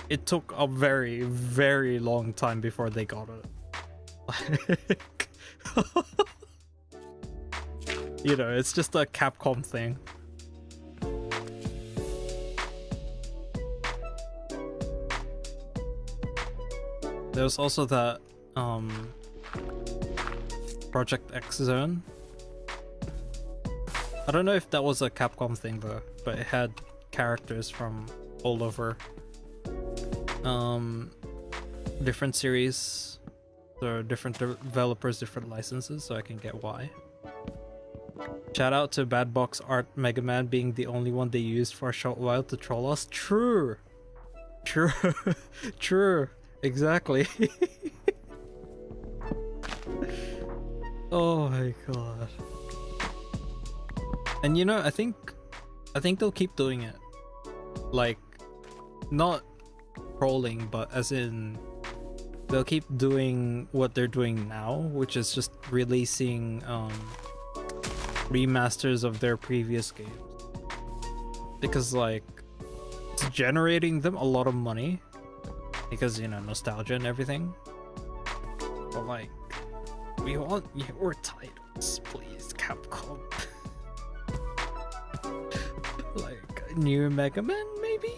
it took a very, very long time before they got it. You know, it's just a Capcom thing. There's also that Project X Zone. I don't know if that was a Capcom thing though, but it had characters from all over different series, so different developers, different licenses, so I can get why. Shout out to Bad Box Art Mega Man being the only one they used for a short while to troll us. True. True. Exactly. Oh my god. And you know, I think they'll keep doing it. Like, not trolling, but as in they'll keep doing what they're doing now, which is just releasing remasters of their previous games. Because like it's generating them a lot of money. Because, you know, nostalgia and everything. But like, we want your titles, please, Capcom. Like new Mega Man, maybe?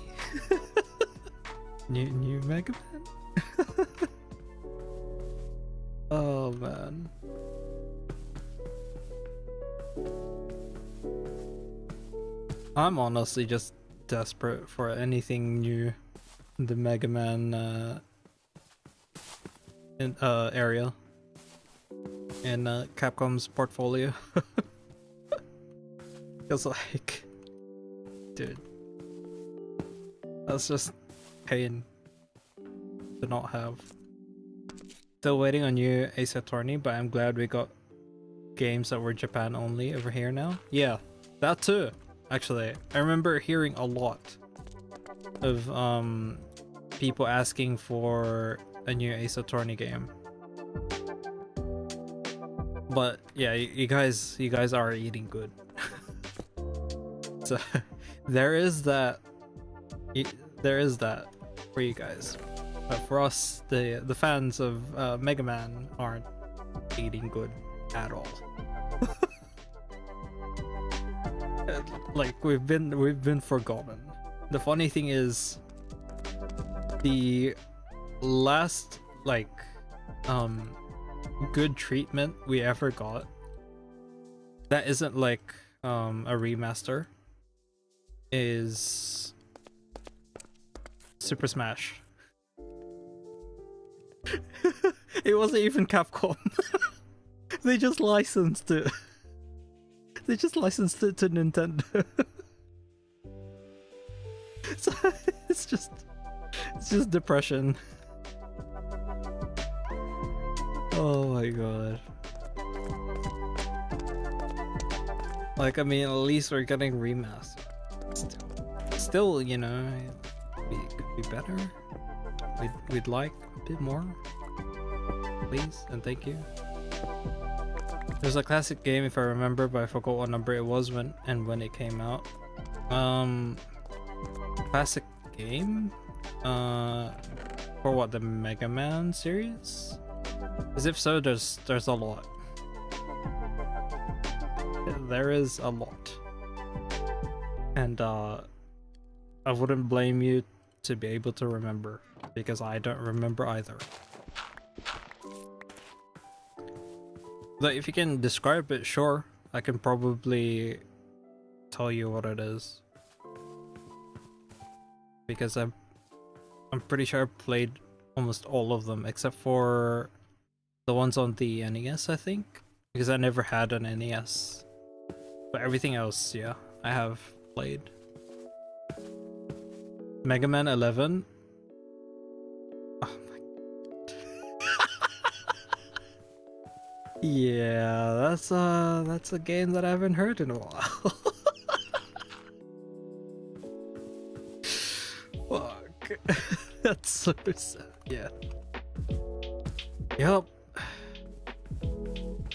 new Mega Man? Oh man. I'm honestly just desperate for anything new in the Mega Man area in Capcom's portfolio. Because like, dude, that's just pain to not have. Still waiting on new Ace Attorney, but I'm glad we got games that were Japan only over here now. Yeah, that too. Actually, I remember hearing a lot of people asking for a new Ace Attorney game. But yeah, you guys are eating good. So there is that for you guys. But for us, the fans of Mega Man aren't eating good at all. Like we've been forgotten. The funny thing is, the last like good treatment we ever got that isn't like a remaster is Super Smash. It wasn't even Capcom. They just licensed it. They just licensed it to Nintendo. So it's just depression. Oh my god. Like, I mean, at least we're getting remastered. Still, you know, it could be better. We'd like a bit more. Please and thank you. There's a classic game if I remember, but I forgot what number it was when it came out. Classic game? For what, the Mega Man series? Because if so, there's a lot. There is a lot. And I wouldn't blame you to be able to remember, because I don't remember either. But if you can describe it, sure, I can probably tell you what it is. Because I'm pretty sure I played almost all of them, except for the ones on the NES, I think. Because I never had an NES. But everything else, yeah, I have played. Mega Man 11. Oh my. Yeah, that's a game that I haven't heard in a while. Fuck. That's so sad. Yeah. Yup.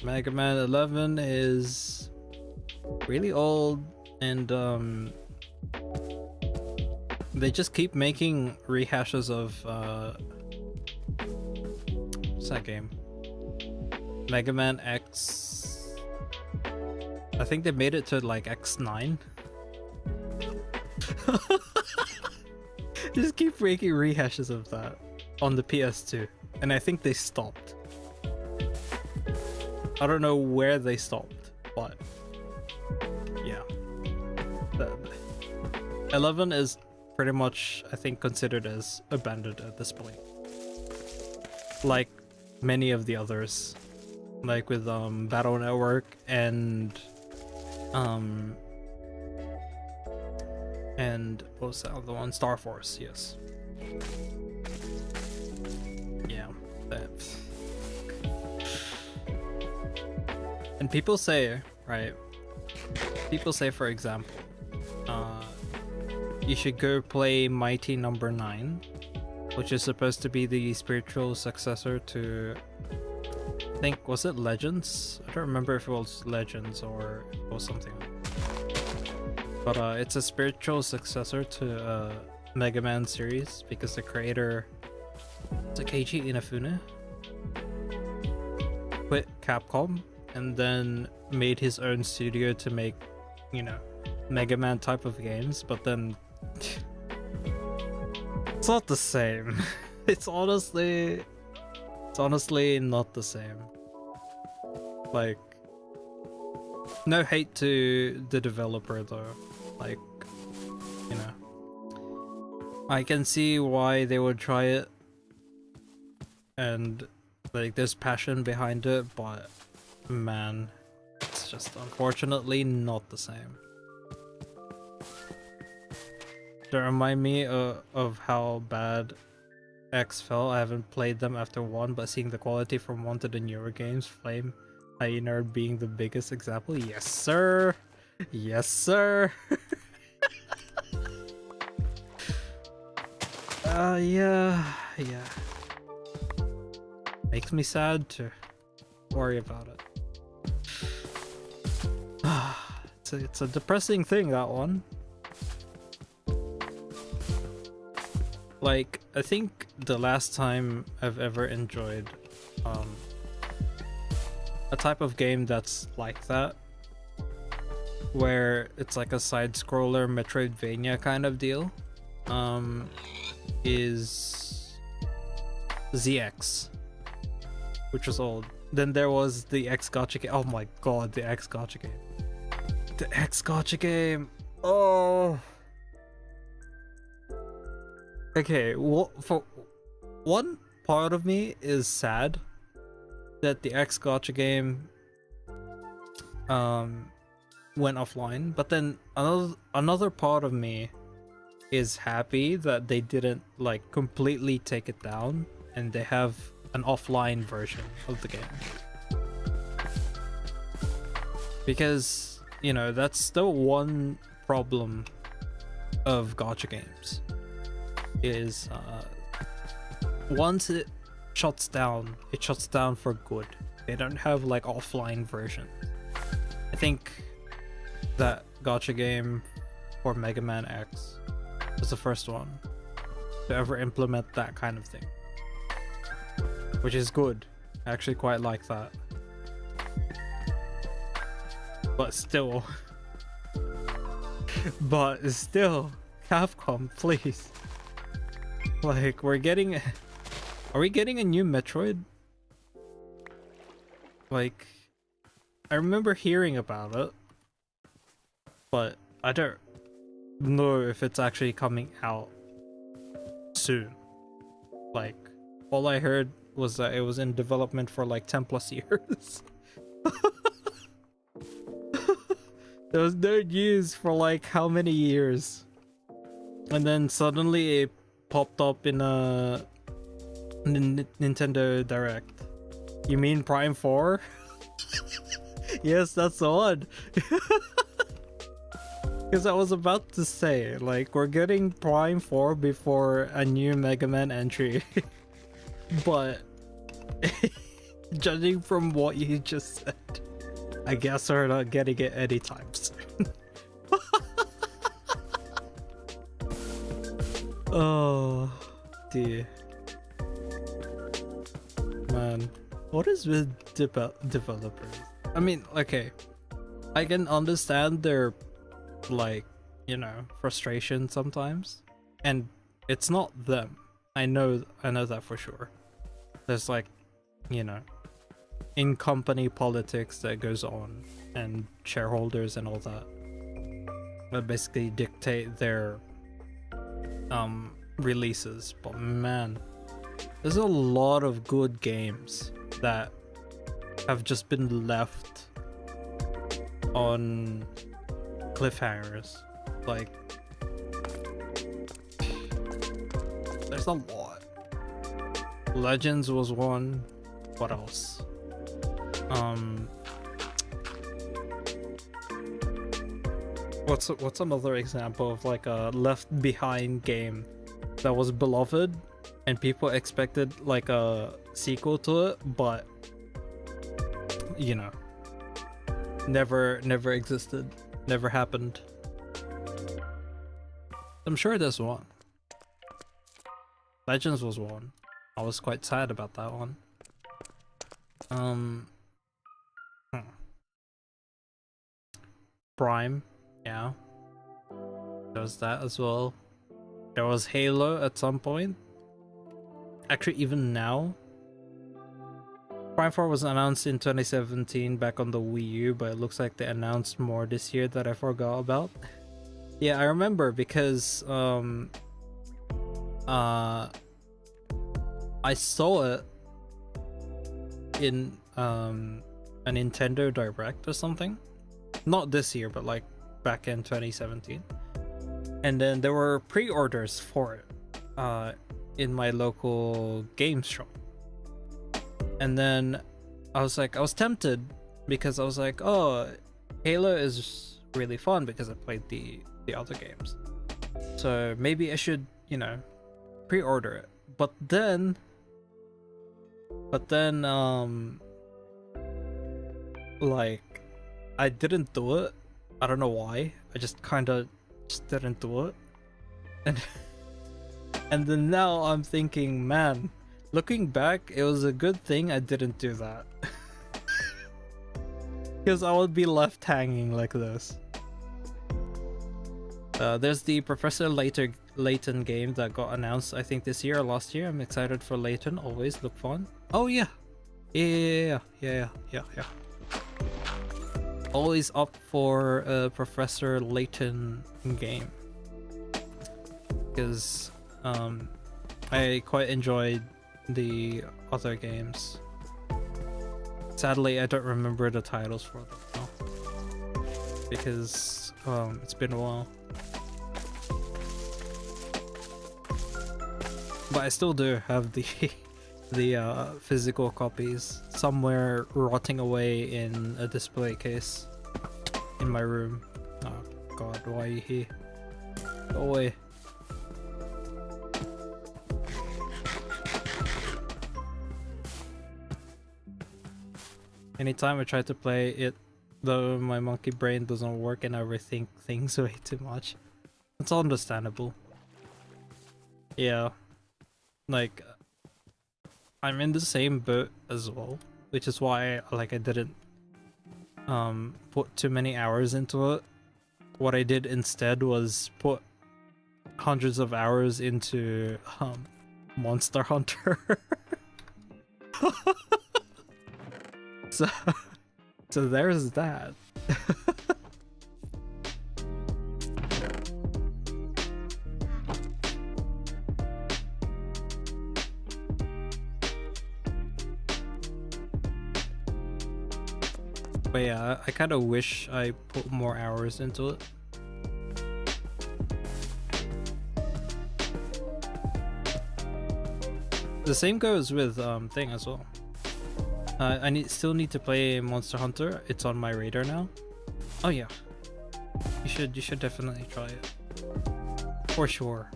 Mega Man 11 is really old, and they just keep making rehashes of what's that game? Mega Man X. I think they made it to like X9. Just keep making rehashes of that on the PS2, and I think they stopped. I don't know where they stopped, but yeah. 11 is pretty much, I think, considered as abandoned at this point. Like many of the others. Like with Battle Network and what was the other one? Star Force, yes. Yeah. And people say, right? People say, for example, you should go play Mighty Number 9, which is supposed to be the spiritual successor to, I think, was it Legends? I don't remember if it was Legends or something. But it's a spiritual successor to Mega Man series, because the creator, Keiji Inafune, quit Capcom and then made his own studio to make, you know, Mega Man type of games, but then it's not the same. It's honestly not the same. Like, no hate to the developer though. Like, you know, I can see why they would try it, and like there's passion behind it, but man, it's just unfortunately not the same. They remind me of how bad X felt. I haven't played them after 1, but seeing the quality from 1 to the newer games, Flame Hyena being the biggest example. Yes, sir. Yes, sir. Yeah. Makes me sad to worry about it. It's a depressing thing, that one. Like, I think the last time I've ever enjoyed a type of game that's like that, where it's like a side-scroller Metroidvania kind of deal, is ZX, which was old. Then there was the X Gacha game. Oh my god, the X Gacha game. The X Gacha game. Oh. Okay, for one part of me is sad that the X Gacha game went offline, but then another part of me is happy that they didn't like completely take it down and they have an offline version of the game, because you know that's still one problem of gacha games is once it shuts down for good. They don't have like offline version. I think that gacha game for Mega Man X was the first one to ever implement that kind of thing, which is good. I actually quite like that. But still, Capcom, please. Like, are we getting a new Metroid? Like, I remember hearing about it, but I don't know if it's actually coming out soon. Like, all I heard was that it was in development for like 10 plus years. There was no news for like how many years, and then suddenly it popped up in a Nintendo Direct. You mean Prime 4? Yes, that's the one. Because I was about to say, like, we're getting Prime 4 before a new Mega Man entry. But judging from what you just said, I guess we're not getting it anytime soon. Oh dear. Man, what is with developers? I mean, okay, I can understand their, like, you know, frustration sometimes, and it's not them. I know that for sure. There's like, you know, in company politics that goes on, and shareholders and all that basically dictate their releases. But man, there's a lot of good games that have just been left on cliffhangers. Like, there's a lot. Legends was one. What else? What's another example of like a left behind game that was beloved and people expected like a sequel to it, but you know, never existed, never happened? I'm sure there's one. Legends was one. I was quite sad about that one. Prime, yeah. There was that as well. There was Halo at some point. Actually, even now. Prime 4 was announced in 2017 back on the Wii U, but it looks like they announced more this year that I forgot about. Yeah, I remember because I saw it in a Nintendo Direct or something. Not this year, but like back in 2017. And then there were pre-orders for it in my local game shop. And then I was tempted because I was like, oh, Halo is really fun because I played the other games. So maybe I should, you know, pre-order it. But then like I didn't do it. I don't know why. I just didn't do it. And then now I'm thinking, man, looking back, it was a good thing I didn't do that. Because I would be left hanging like this. There's the Professor Layton game that got announced, I think this year or last year. I'm excited for Layton, always look fun. Oh yeah. Yeah. Always up for a Professor Layton game. Because I quite enjoyed the other games. Sadly, I don't remember the titles for them now. Because it's been a while. But I still do have the physical copies somewhere rotting away in a display case in my room. Oh god, why are you here? Go away. Anytime I try to play it, though, my monkey brain doesn't work and I rethink things way too much. It's understandable. Yeah. Like, I'm in the same boat as well, which is why I didn't put too many hours into it. What I did instead was put hundreds of hours into Monster Hunter. So there's that. But yeah, I kind of wish I put more hours into it. The same goes with thing as well. I still need to play Monster Hunter. It's on my radar now. Oh yeah, you should definitely try it. For sure.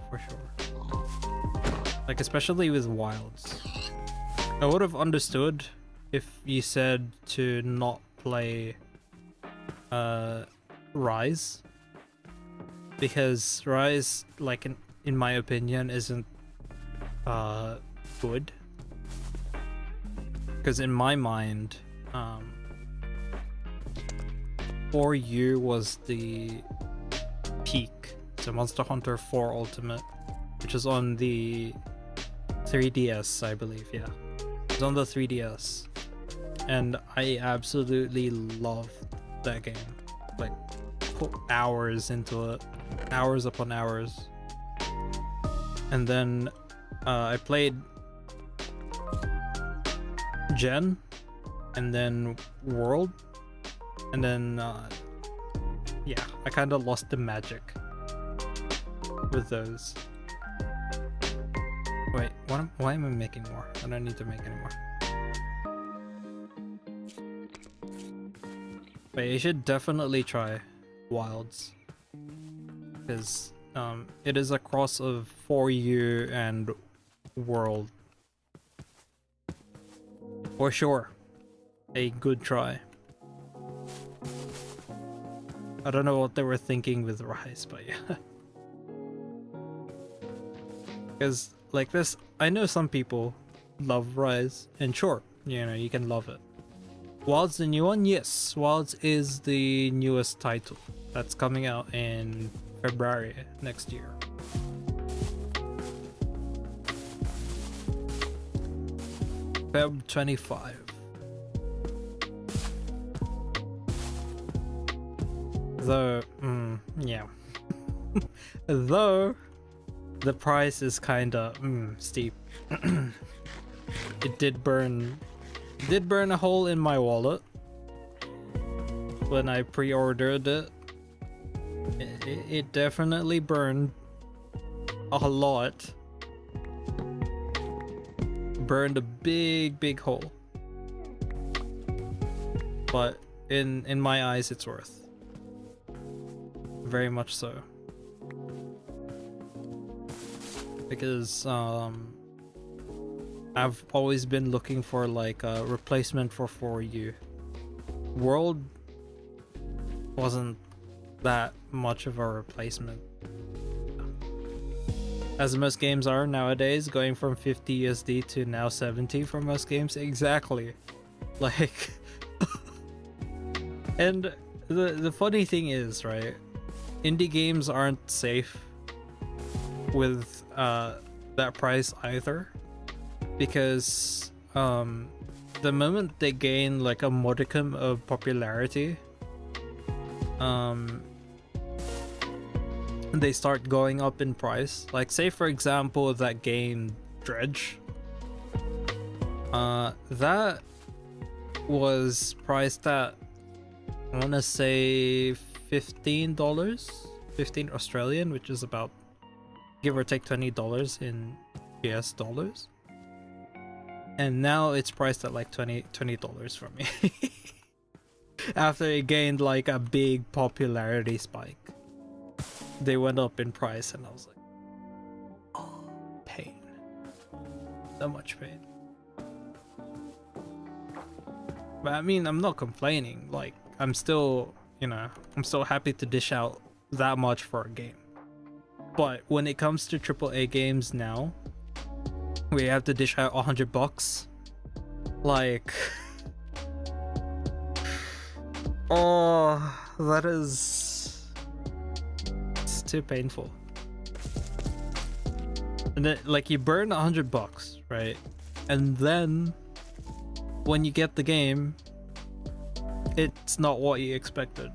Like especially with Wilds. I would have understood if you said to not play Rise, because Rise, like in my opinion, isn't good. Because in my mind, 4U was the peak. So Monster Hunter 4 Ultimate, which is on the 3DS, I believe. Yeah, it's on the 3DS. And I absolutely love that game. Like, put hours into it, hours upon hours. And then I played Gen, and then World, and then yeah, I kind of lost the magic with those. Wait, why am I making more? I don't need to make any more. But you should definitely try Wilds, because it is a cross of 4U and World. For sure, a good try. I don't know what they were thinking with Rise, but yeah. Because like this, I know some people love Rise, and sure, you know, you can love it. Wilds the new one? Yes, Wilds is the newest title that's coming out in February next year. Feb 25. Though, yeah. Though the price is kinda steep. It did burn a hole in my wallet when I pre-ordered it. It definitely burned a lot. Burned a big hole. But in my eyes it's worth. Very much so. Because I've always been looking for like a replacement for 4U. World wasn't that much of a replacement. As most games are nowadays, going from 50 USD to now 70 for most games. Exactly. Like and the funny thing is, right? Indie games aren't safe with that price either, because the moment they gain like a modicum of popularity, they start going up in price. Like, say for example that game Dredge, that was priced at, I want to say $15, 15 Australian, which is about give or take $20 in US dollars. And now it's priced at like $20 for me. After it gained like a big popularity spike, they went up in price, and I was like, oh, pain. So much pain. But I mean, I'm not complaining. Like, I'm still, you know, I'm still happy to dish out that much for a game. But when it comes to AAA games now, we have to dish out $100. Like, oh, that is, it's too painful. And then, like, you burn $100, right? And then when you get the game, it's not what you expected.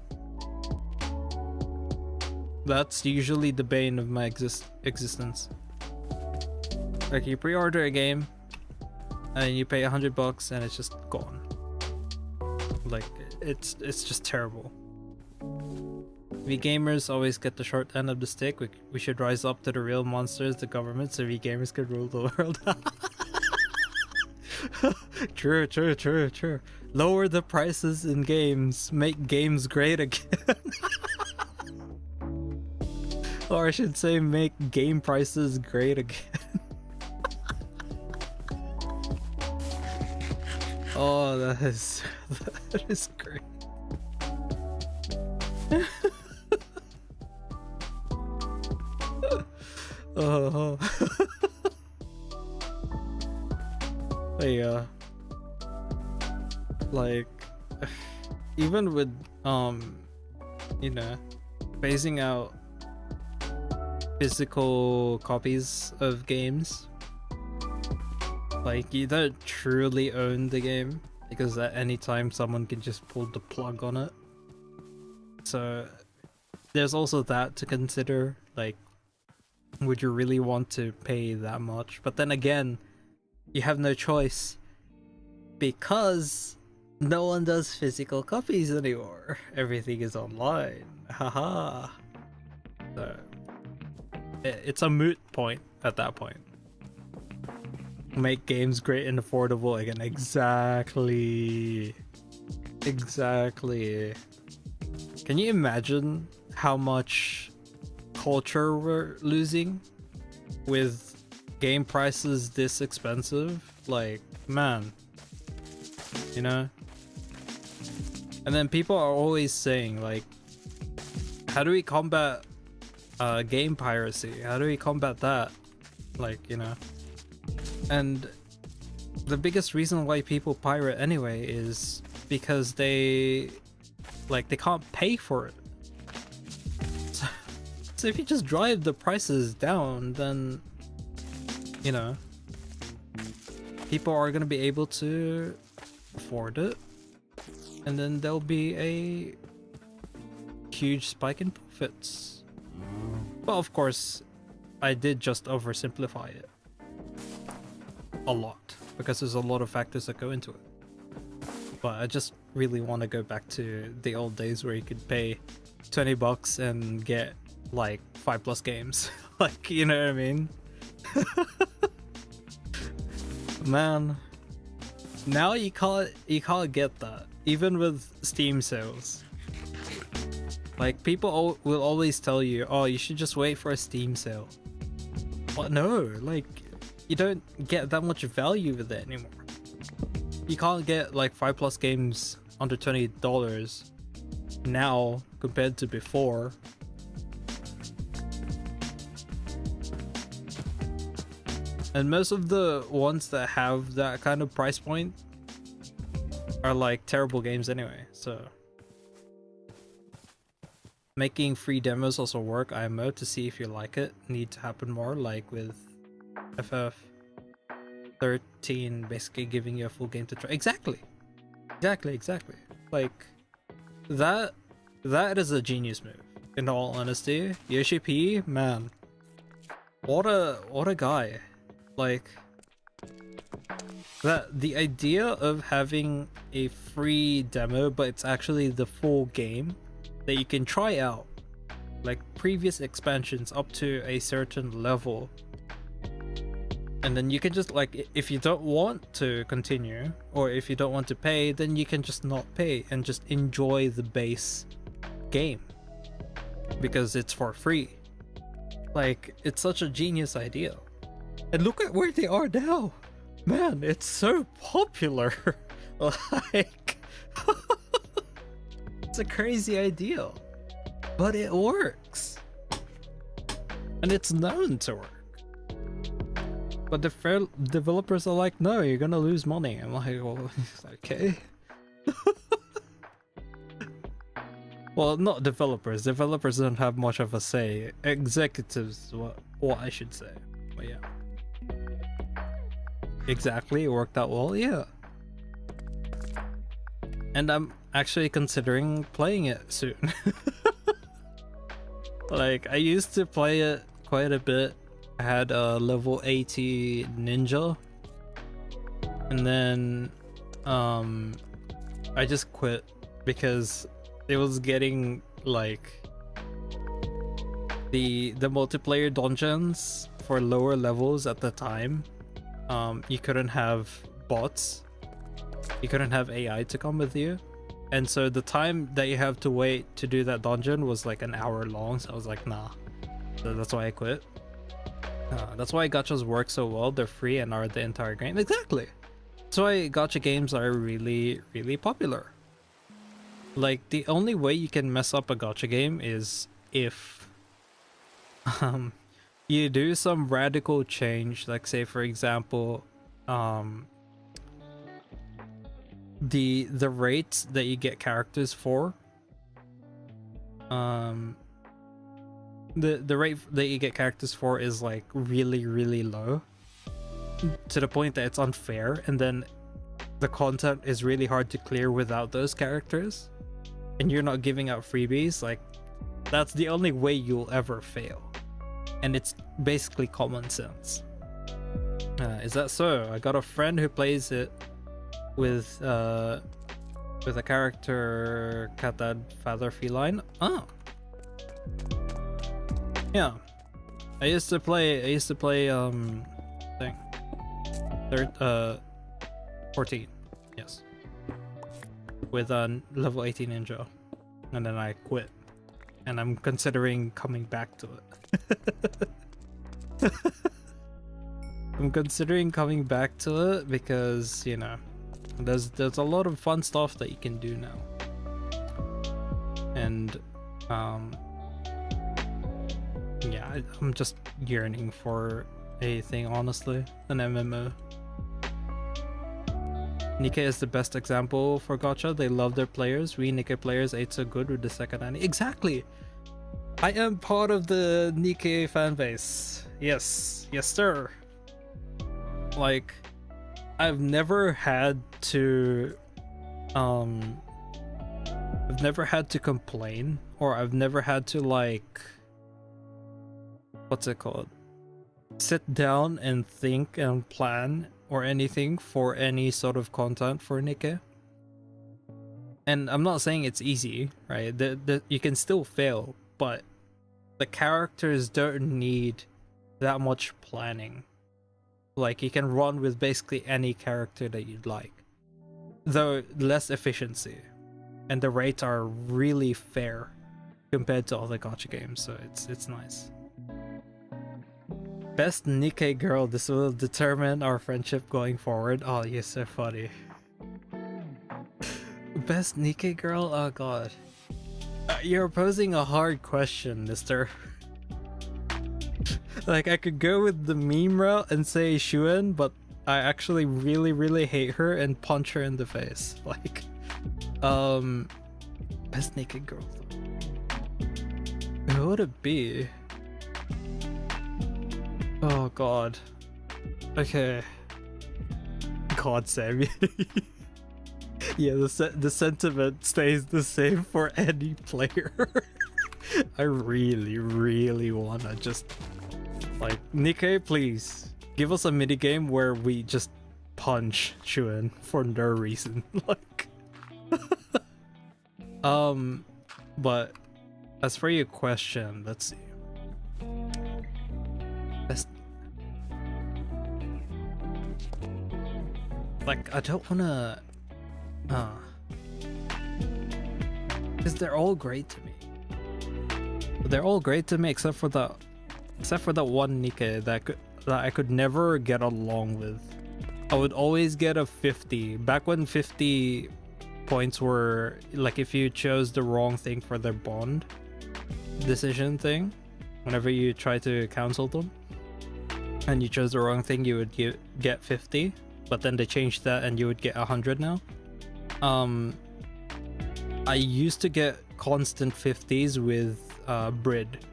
That's usually the bane of my existence. Like, you pre-order a game and you pay $100 and it's just gone. Like, it's just terrible. We gamers always get the short end of the stick. We should rise up to the real monsters, the government, so we gamers could rule the world. True. Lower the prices in games. Make games great again. Or I should say, make game prices great again. Oh, that is great. Oh. Yeah. Like, even with you know, phasing out physical copies of games, like, you don't truly own the game, because at any time someone can just pull the plug on it. So there's also that to consider. Like, would you really want to pay that much? But then again, you have no choice, because no one does physical copies anymore. Everything is online. Haha. So it's a moot point at that point. Make games great and affordable again. Exactly. Can you imagine how much culture we're losing with game prices this expensive? Like, man, you know? And then people are always saying, like, how do we combat game piracy? How do we combat that? Like, you know? And the biggest reason why people pirate anyway is because they can't pay for it. So if you just drive the prices down, then, you know, people are going to be able to afford it, and then there'll be a huge spike in profits. But of course, I did just oversimplify it a lot, because there's a lot of factors that go into it. But I just really want to go back to the old days where you could pay 20 bucks and get like 5+ games. Like, you know what I mean? Man, now you can't get that, even with Steam sales. Like, people will always tell you, oh, you should just wait for a Steam sale. But no, like, you don't get that much value with it anymore. You can't get like 5+ games under $20 now compared to before. And most of the ones that have that kind of price point are like terrible games anyway, so making free demos also work. IMO to see if you like it need to happen more, like with FF13 basically giving you a full game to try. Exactly. Like that is a genius move, in all honesty. Yoshi P, man, what a guy. Like, that the idea of having a free demo, but it's actually the full game that you can try out, like previous expansions up to a certain level, and then you can just, like, if you don't want to continue, or if you don't want to pay, then you can just not pay and just enjoy the base game because it's for free. Like, it's such a genius idea. And look at where they are now. Man, it's so popular. Like, it's a crazy idea, but it works. And it's known to work. But the developers are like, no, you're gonna lose money. I'm like, well, okay. Well, not developers. Developers don't have much of a say. Executives, what I should say. But yeah. Exactly, it worked out well, yeah. And I'm actually considering playing it soon. Like, I used to play it quite a bit. I had a level 80 ninja. And then I just quit because it was getting like the multiplayer dungeons for lower levels at the time. You couldn't have bots, you couldn't have AI to come with you, and so the time that you have to wait to do that dungeon was like an hour long, so I was like, nah. So that's why I quit. That's why gachas work so well. They're free and are the entire game. Exactly. That's why gacha games are really, really popular. Like, the only way you can mess up a gacha game is if you do some radical change, like say for example, the rates that you get characters for, the rate that you get characters for is like really, really low, to the point that it's unfair, and then the content is really hard to clear without those characters, and you're not giving out freebies. Like, that's the only way you'll ever fail. And it's basically common sense. Is that so? I got a friend who plays it with a character Katad Father Feline. Oh. Yeah. I used to play thing. 14. Yes. With a level 18 ninja. And then I quit. And I'm considering coming back to it. I'm considering coming back to it because, you know, there's a lot of fun stuff that you can do now. And yeah, I'm just yearning for a thing, honestly, an MMO. Nikkei is the best example for gacha. They love their players. We Nikkei players ate so good with the second anime. Exactly. I am part of the Nikkei fanbase. Yes, yes, sir. Like, I've never had to, I've never had to complain, or I've never had to, like, what's it called? Sit down and think and plan or anything for any sort of content for Nikkei. And I'm not saying it's easy, right? You can still fail, but the characters don't need that much planning. Like, you can run with basically any character that you'd like, though less efficiency, and the rates are really fair compared to other gacha games, so it's nice. Best Nikkei girl, this will determine our friendship going forward. Oh, you're so funny. Best Nikkei girl? Oh god. You're posing a hard question, mister. Like, I could go with the meme route and say Shuen, but I actually really hate her and punch her in the face. Like, best Nikkei girl. Who would it be? Oh god. Okay. God, Sammy. Yeah, the sentiment stays the same for any player. I really wanna just, like, Nikkei, please give us a minigame where we just punch Shuen for no reason. Like, but as for your question, let's see. Best, like, I don't wanna, because they're all great to me. They're all great to me except for the one Nikkei that I could never get along with. I would always get a 50. Back when 50 points were, like, if you chose the wrong thing for their bond decision thing, whenever you try to cancel them and you chose the wrong thing, you would get 50, but then they changed that and you would get 100 now. I used to get constant 50s with Brid.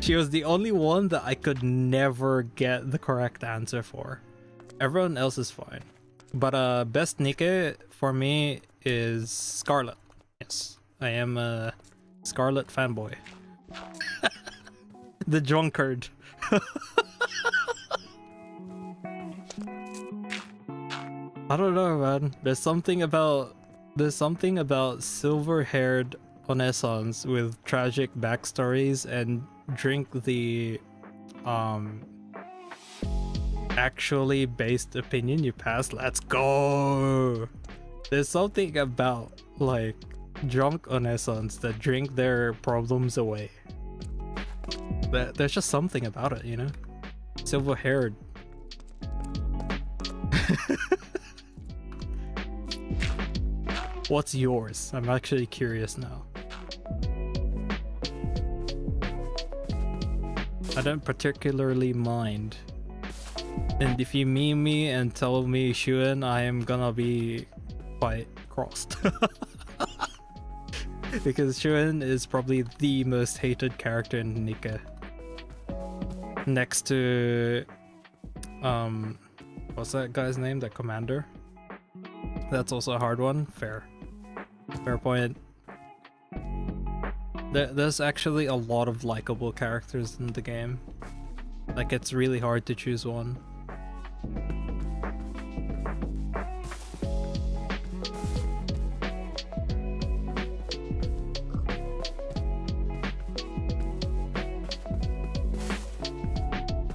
She was the only one that I could never get the correct answer for. Everyone else is fine. But best Nikkei for me is Scarlet. Yes, I am a Scarlet fanboy. The drunkard. I don't know, man. There's something about silver-haired Onesans with tragic backstories and drink the actually based opinion you pass. Let's go. There's something about, like, drunk Onesans that drink their problems away. There's just something about it, you know? Silver-haired. What's yours? I'm actually curious now. I don't particularly mind. And if you meme me and tell me Shuen, I am gonna be quite crossed. Because Shuen is probably the most hated character in Nikkei. Next to what's that guy's name? The commander? That's also a hard one. Fair point. There's actually a lot of likable characters in the game. Like, it's really hard to choose one.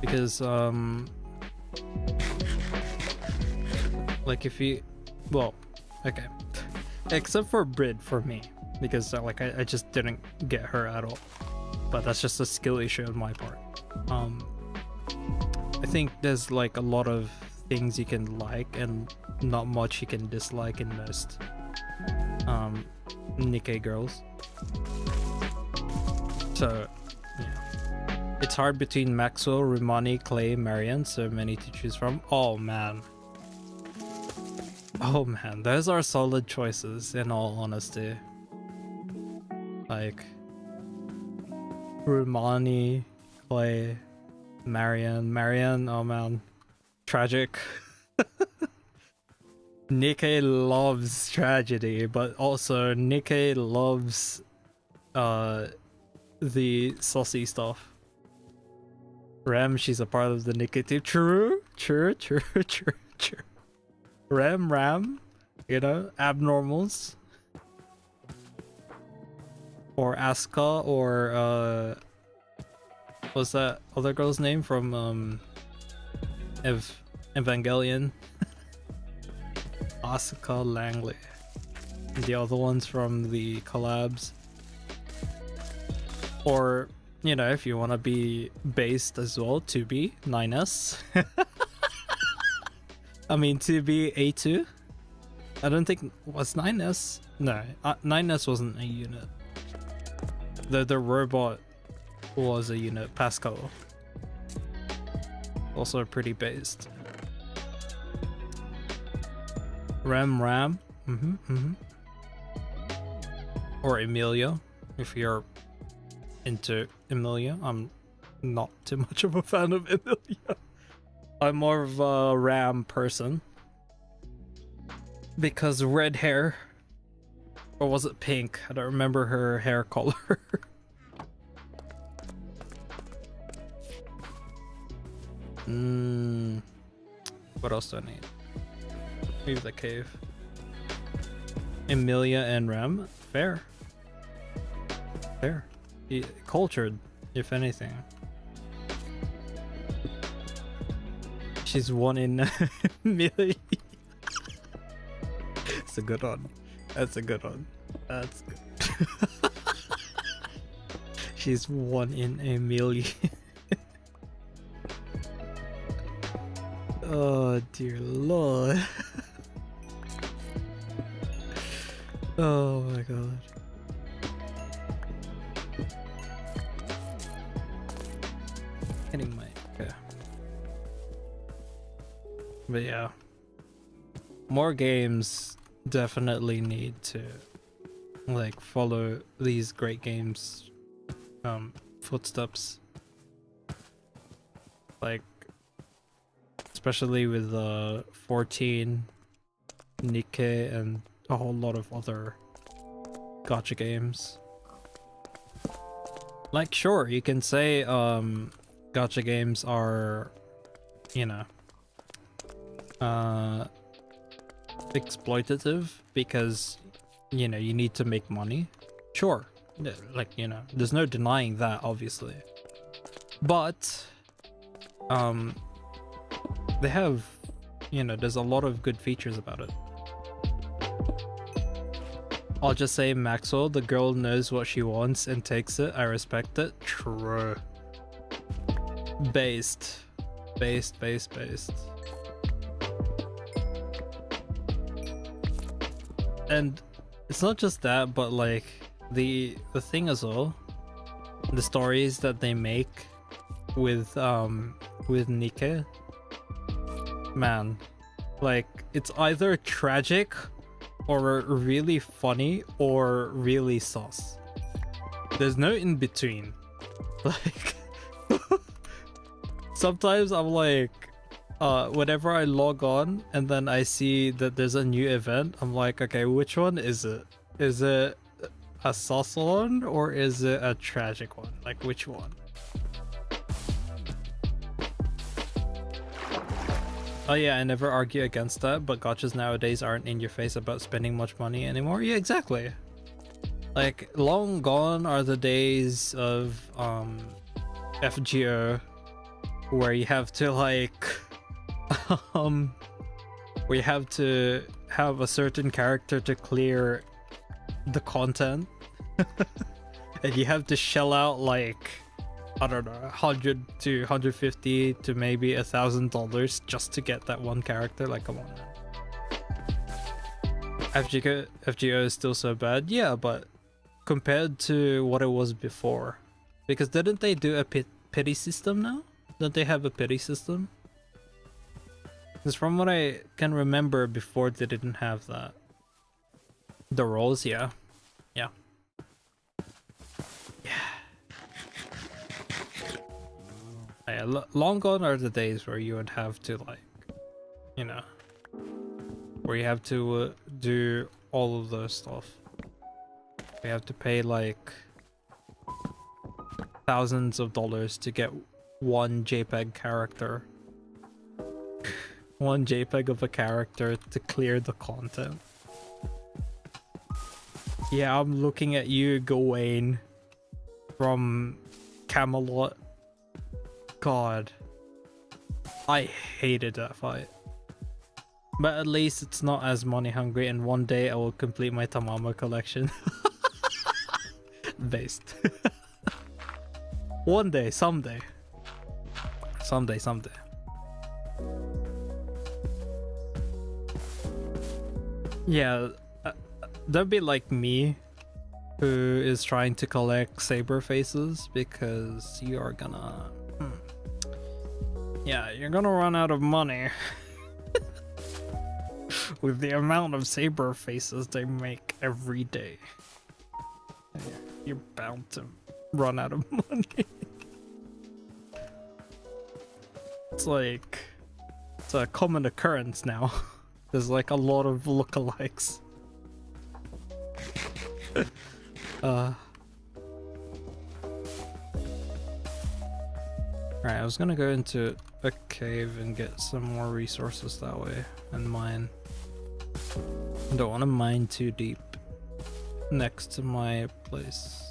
Because like, if you, well, okay, except for Brid for me, because like I just didn't get her at all, but that's just a skill issue on my part. I think there's like a lot of things you can like and not much you can dislike in most Nikkei girls. So yeah, it's hard between Maxwell, Rumani, Clay, Marian, so many to choose from. Oh man, those are solid choices in all honesty. Like, Rumani, Clay, Marianne, oh man, tragic. Nikkei loves tragedy, but also Nikkei loves the saucy stuff. Ram, she's a part of the Nikkei team. True. Ram, you know, abnormals. Or Asuka, or what's that other girl's name from Evangelion? Asuka Langley. The other ones from the collabs. Or, you know, if you want to be based as well, 2B, 9S. I mean, 2B, A2. I don't think, was 9S? No, 9S wasn't a unit. The robot was a unit, Pascal. Also pretty based. Ram. Or Emilia, if you're into Emilia. I'm not too much of a fan of Emilia. I'm more of a Ram person. Because red hair. Or was it pink? I don't remember her hair color. What else do I need? Maybe the cave. Emilia and Ram. Fair. Cultured, if anything. She's one in a million. It's a good one. That's a good one. That's good. She's one in a million. Oh dear lord. Oh my god. Hitting my okay. But yeah. More games definitely need to like follow these great games footsteps. Like especially with 14, Nikkei, and a whole lot of other gacha games. Like sure, you can say gacha games are, you know, exploitative because, you know, you need to make money. Sure, like, you know, there's no denying that, obviously. But they have, you know, there's a lot of good features about it. I'll just say Maxwell, the girl knows what she wants and takes it. I respect it. True. Based. And it's not just that, but like the thing as well, the stories that they make with Nikkei, man, like it's either tragic or really funny or really sauce. There's no in between. Like sometimes I'm like whenever I log on and then I see that there's a new event, I'm like, okay, which one is it? Is it a sauce one or is it a tragic one? Like which one? Oh yeah, I never argue against that, but gachas nowadays aren't in your face about spending much money anymore. Yeah, exactly. Like, long gone are the days of FGO where you have to like where you have to have a certain character to clear the content and you have to shell out like, I don't know, 100 to 150 to maybe $1,000 just to get that one character. Like, come on, man. FGO is still so bad. Yeah, but compared to what it was before, because didn't they do a pity system now? Don't they have a pity system? Because from what I can remember before, they didn't have that. The roles, yeah. Yeah, long gone are the days where you would have to, like, you know, where you have to do all of those stuff. You have to pay like thousands of dollars to get one JPEG character. One JPEG of a character to clear the content. Yeah, I'm looking at you, Gawain, from Camelot. God, I hated that fight. But at least it's not as money hungry, and one day I will complete my Tamama collection. Based. One day, someday. Someday. Yeah, that'd be like me, who is trying to collect saber faces, because you are gonna... Yeah, you're gonna run out of money. With the amount of saber faces they make every day. You're bound to run out of money. It's like... It's a common occurrence now. There's like a lot of lookalikes. Alright, I was gonna go into a cave and get some more resources that way and mine. I don't want to mine too deep next to my place.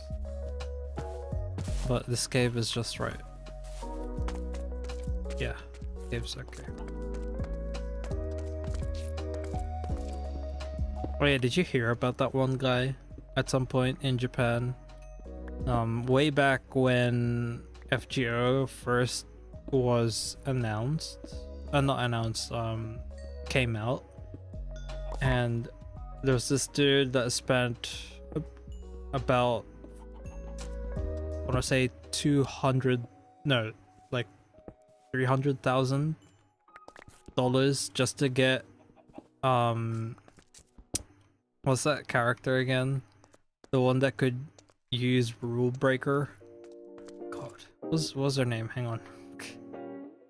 But this cave is just right. Yeah, cave's okay. Oh yeah, did you hear about that one guy at some point in Japan? Way back when FGO first was announced, not announced, came out, and there's this dude that spent about, I want to say 200, no, like $300,000 just to get, what's that character again? The one that could use Rule Breaker. God, what was her name? Hang on.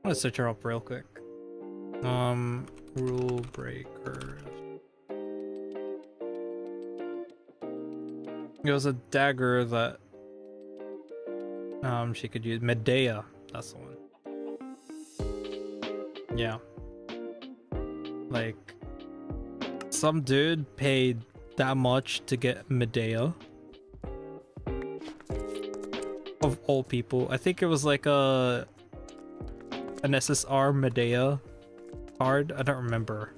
I'm gonna search her up real quick. Rule Breaker. It was a dagger that she could use. Medea, that's the one. Yeah. Like, some dude paid that much to get Medea. Of all people. I think it was like an SSR Medea card. I don't remember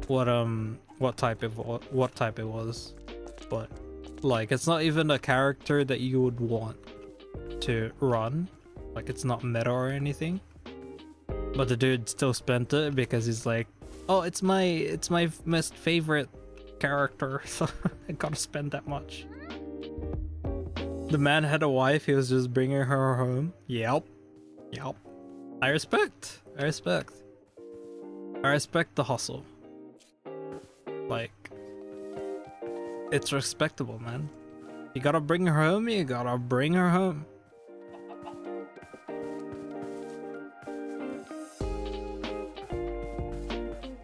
what type it was. But like, it's not even a character that you would want to run. Like, it's not meta or anything. But the dude still spent it because he's like, oh, it's my most favorite character, so I gotta spend that much. The man had a wife, he was just bringing her home. Yep. I respect the hustle. Like, it's respectable, man. You gotta bring her home, you gotta bring her home.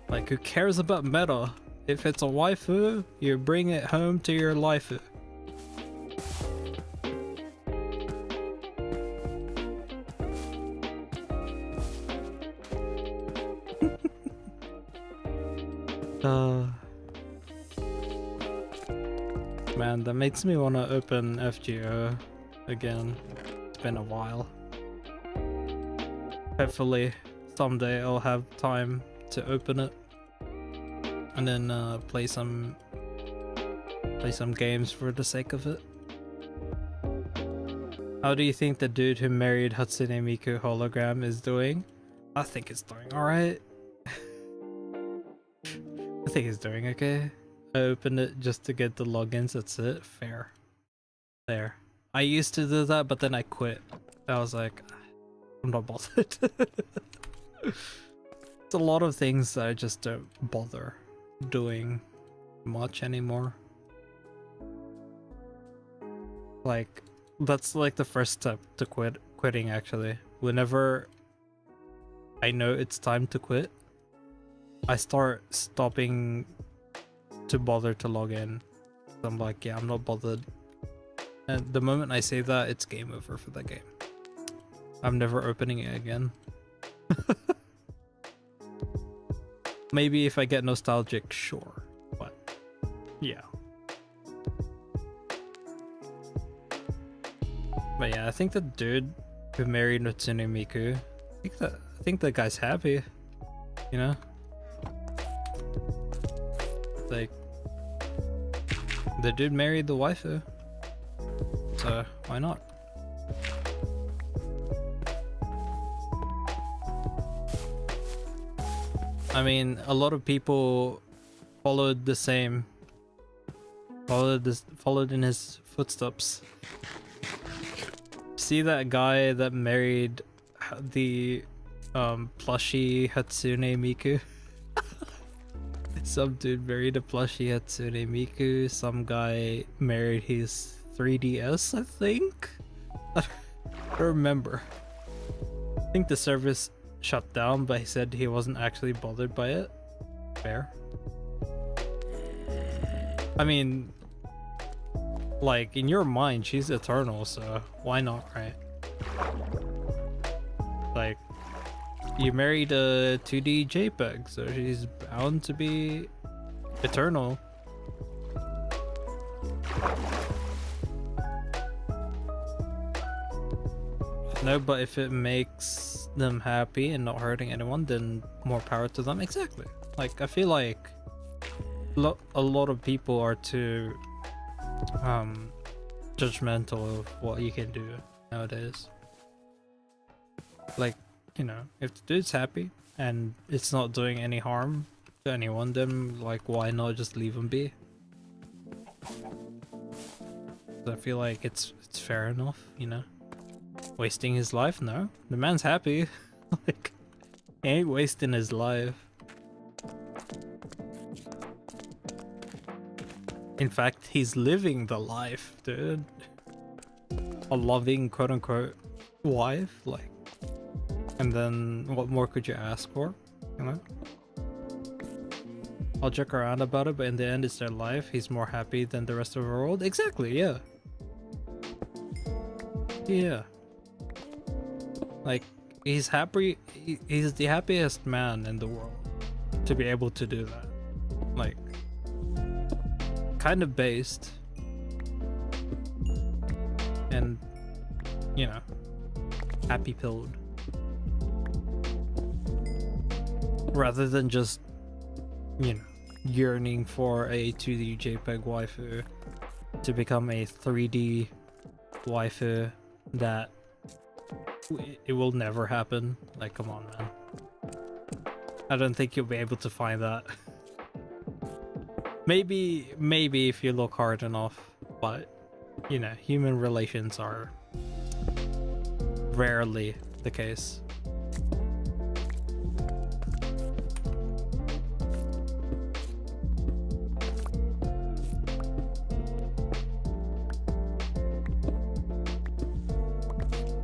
Like, who cares about meta? If it's a waifu, you bring it home to your waifu. Man, that makes me want to open FGO again. It's been a while. Hopefully someday I'll have time to open it and then play some games for the sake of it. How do you think the dude who married Hatsune Miku hologram is doing? I think it's doing alright. I think it's doing okay. I opened it just to get the logins, that's it. Fair. There. I used to do that, but then I quit. I was like, I'm not bothered. It's a lot of things that I just don't bother doing much anymore. Like, that's like the first step to quitting, actually. whenever I know it's time to quit, I start stopping to bother to log in. I'm like, yeah, I'm not bothered. And the moment I say that, it's game over for that game. I'm never opening it again. Maybe if I get nostalgic, sure. But yeah. But yeah, I think the dude who married Natsune Miku, I think that guy's happy. You know? Like, the dude married the waifu. So why not? I mean, a lot of people followed followed in his footsteps. See that guy that married the plushie Hatsune Miku? Some dude married a plushie Hatsune Miku. Some guy married his 3DS, I think? I don't remember. I think the service shut down, but he said he wasn't actually bothered by it. Fair. I mean, like, in your mind, she's eternal, so why not, right? Like, you married a 2D JPEG, so she's bound to be eternal. No, but if it makes them happy and not hurting anyone, then more power to them. Exactly. Like, I feel like a lot of people are too judgmental of what you can do nowadays. Like, you know, if the dude's happy and it's not doing any harm to anyone, then like, why not just leave him be? I feel like it's fair enough, you know. Wasting his life? No, the man's happy. Like, he ain't wasting his life. In fact, he's living the life, dude. A loving quote-unquote wife, like. And then what more could you ask for, you know? I'll joke around about it, but in the end it's their life. He's more happy than the rest of the world. Exactly, yeah. Yeah. Like, he's happy. He's the happiest man in the world to be able to do that. Like, kind of based. And, you know, happy pilled. Rather than just, you know, yearning for a 2D JPEG waifu to become a 3D waifu that it will never happen. Like, come on, man. I don't think you'll be able to find that. Maybe if you look hard enough, but, you know, human relations are rarely the case.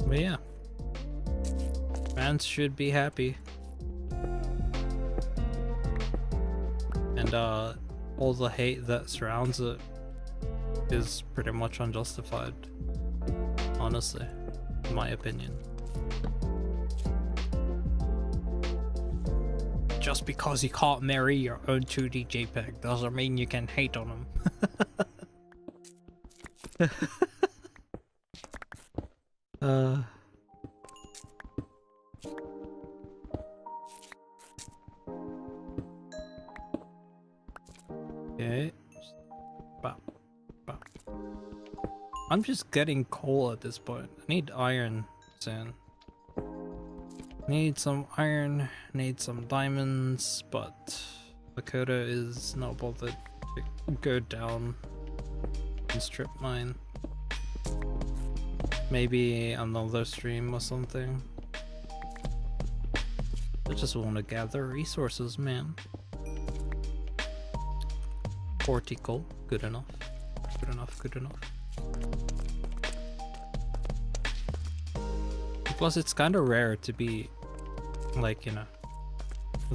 But yeah, fans should be happy, and all the hate that surrounds it is pretty much unjustified, honestly, in my opinion. Just because you can't marry your own 2D JPEG doesn't mean you can hate on them. Okay. Bop, bop. I'm just getting coal at this point. I need iron soon. Need some iron, need some diamonds, but Mqkoto is not bothered to go down and strip mine. Maybe another stream or something. I just want to gather resources, man. Horticle, good enough. Good enough, good enough. Plus, it's kind of rare to be, like, you know,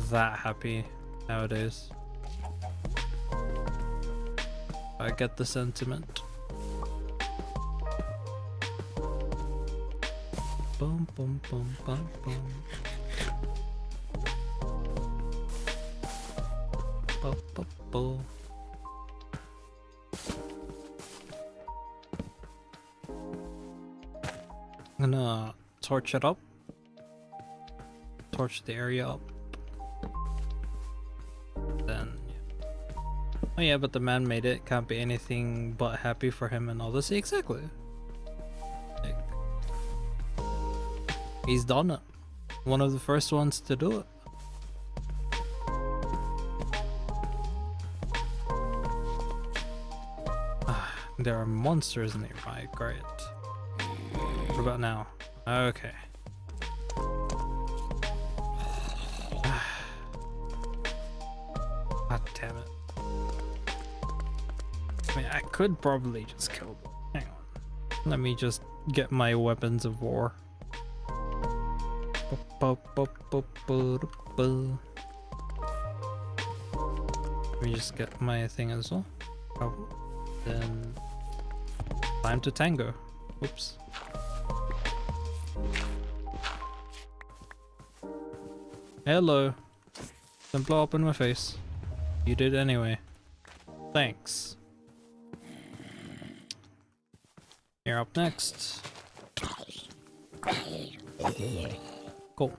that happy nowadays. I get the sentiment. Boom, boom, boom, boom, boom. Bo, bo, bo. I'm gonna torch it up. Torch the area up. Then, yeah. Oh yeah, but the man made it. Can't be anything but happy for him and all this. Exactly. Like, he's done it. One of the first ones to do it. There are monsters nearby. Great. What about now? Okay. God damn it. I mean, I could probably just kill them. Hang on. Let me just get my weapons of war. Let me just get my thing as well. Then time to tango. Oops. Hello. Don't blow up in my face. You did anyway. Thanks. You're up next. Cool.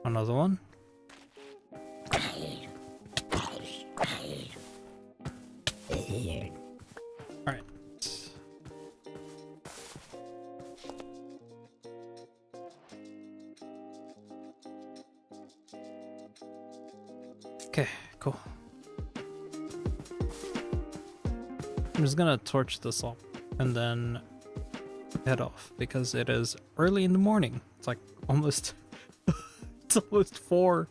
Another one. Alright. Okay, cool. I'm just gonna torch this up and then head off because it is early in the morning. It's like almost it's almost 4.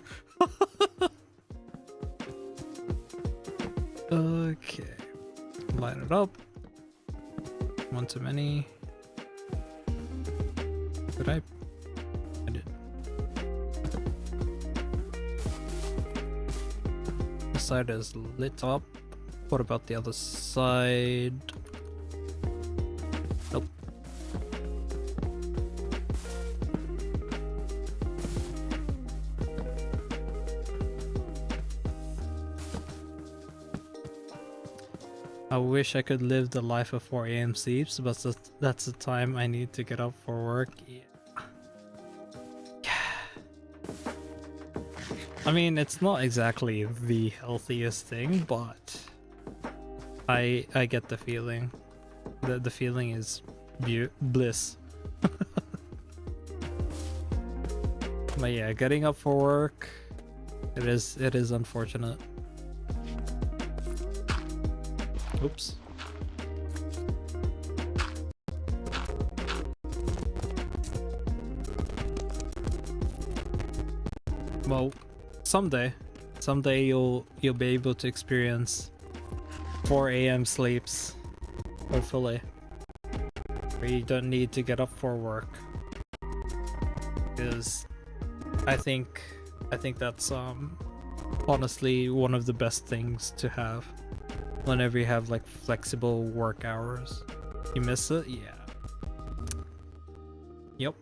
Okay. Light it up. One too many. Did I did. This side is lit up. What about the other side? Nope. I wish I could live the life of 4 AM sleeps, but that's the time I need to get up for work. Yeah. I mean, it's not exactly the healthiest thing, but I get the feeling. The feeling is bliss. But yeah, getting up for work, it is unfortunate. Oops. Well, someday you'll be able to experience 4 AM sleeps, hopefully, where you don't need to get up for work. Because I think that's honestly one of the best things to have. Whenever you have like flexible work hours. You miss it? Yeah. Yep.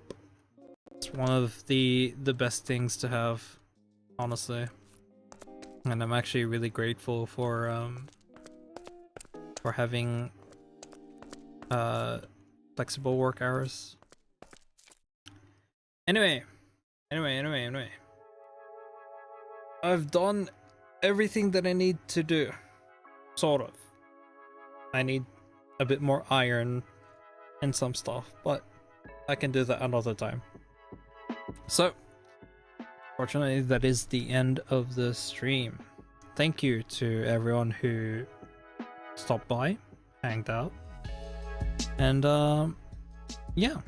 It's one of the best things to have, honestly. And I'm actually really grateful for having flexible work hours. Anyway. I've done everything that I need to do. Sort of. I need a bit more iron and some stuff, but I can do that another time. So, fortunately, that is the end of the stream. Thank you to everyone who stopped by, hanged out, and yeah,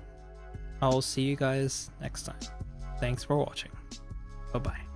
I'll see you guys next time. Thanks for watching. Bye bye.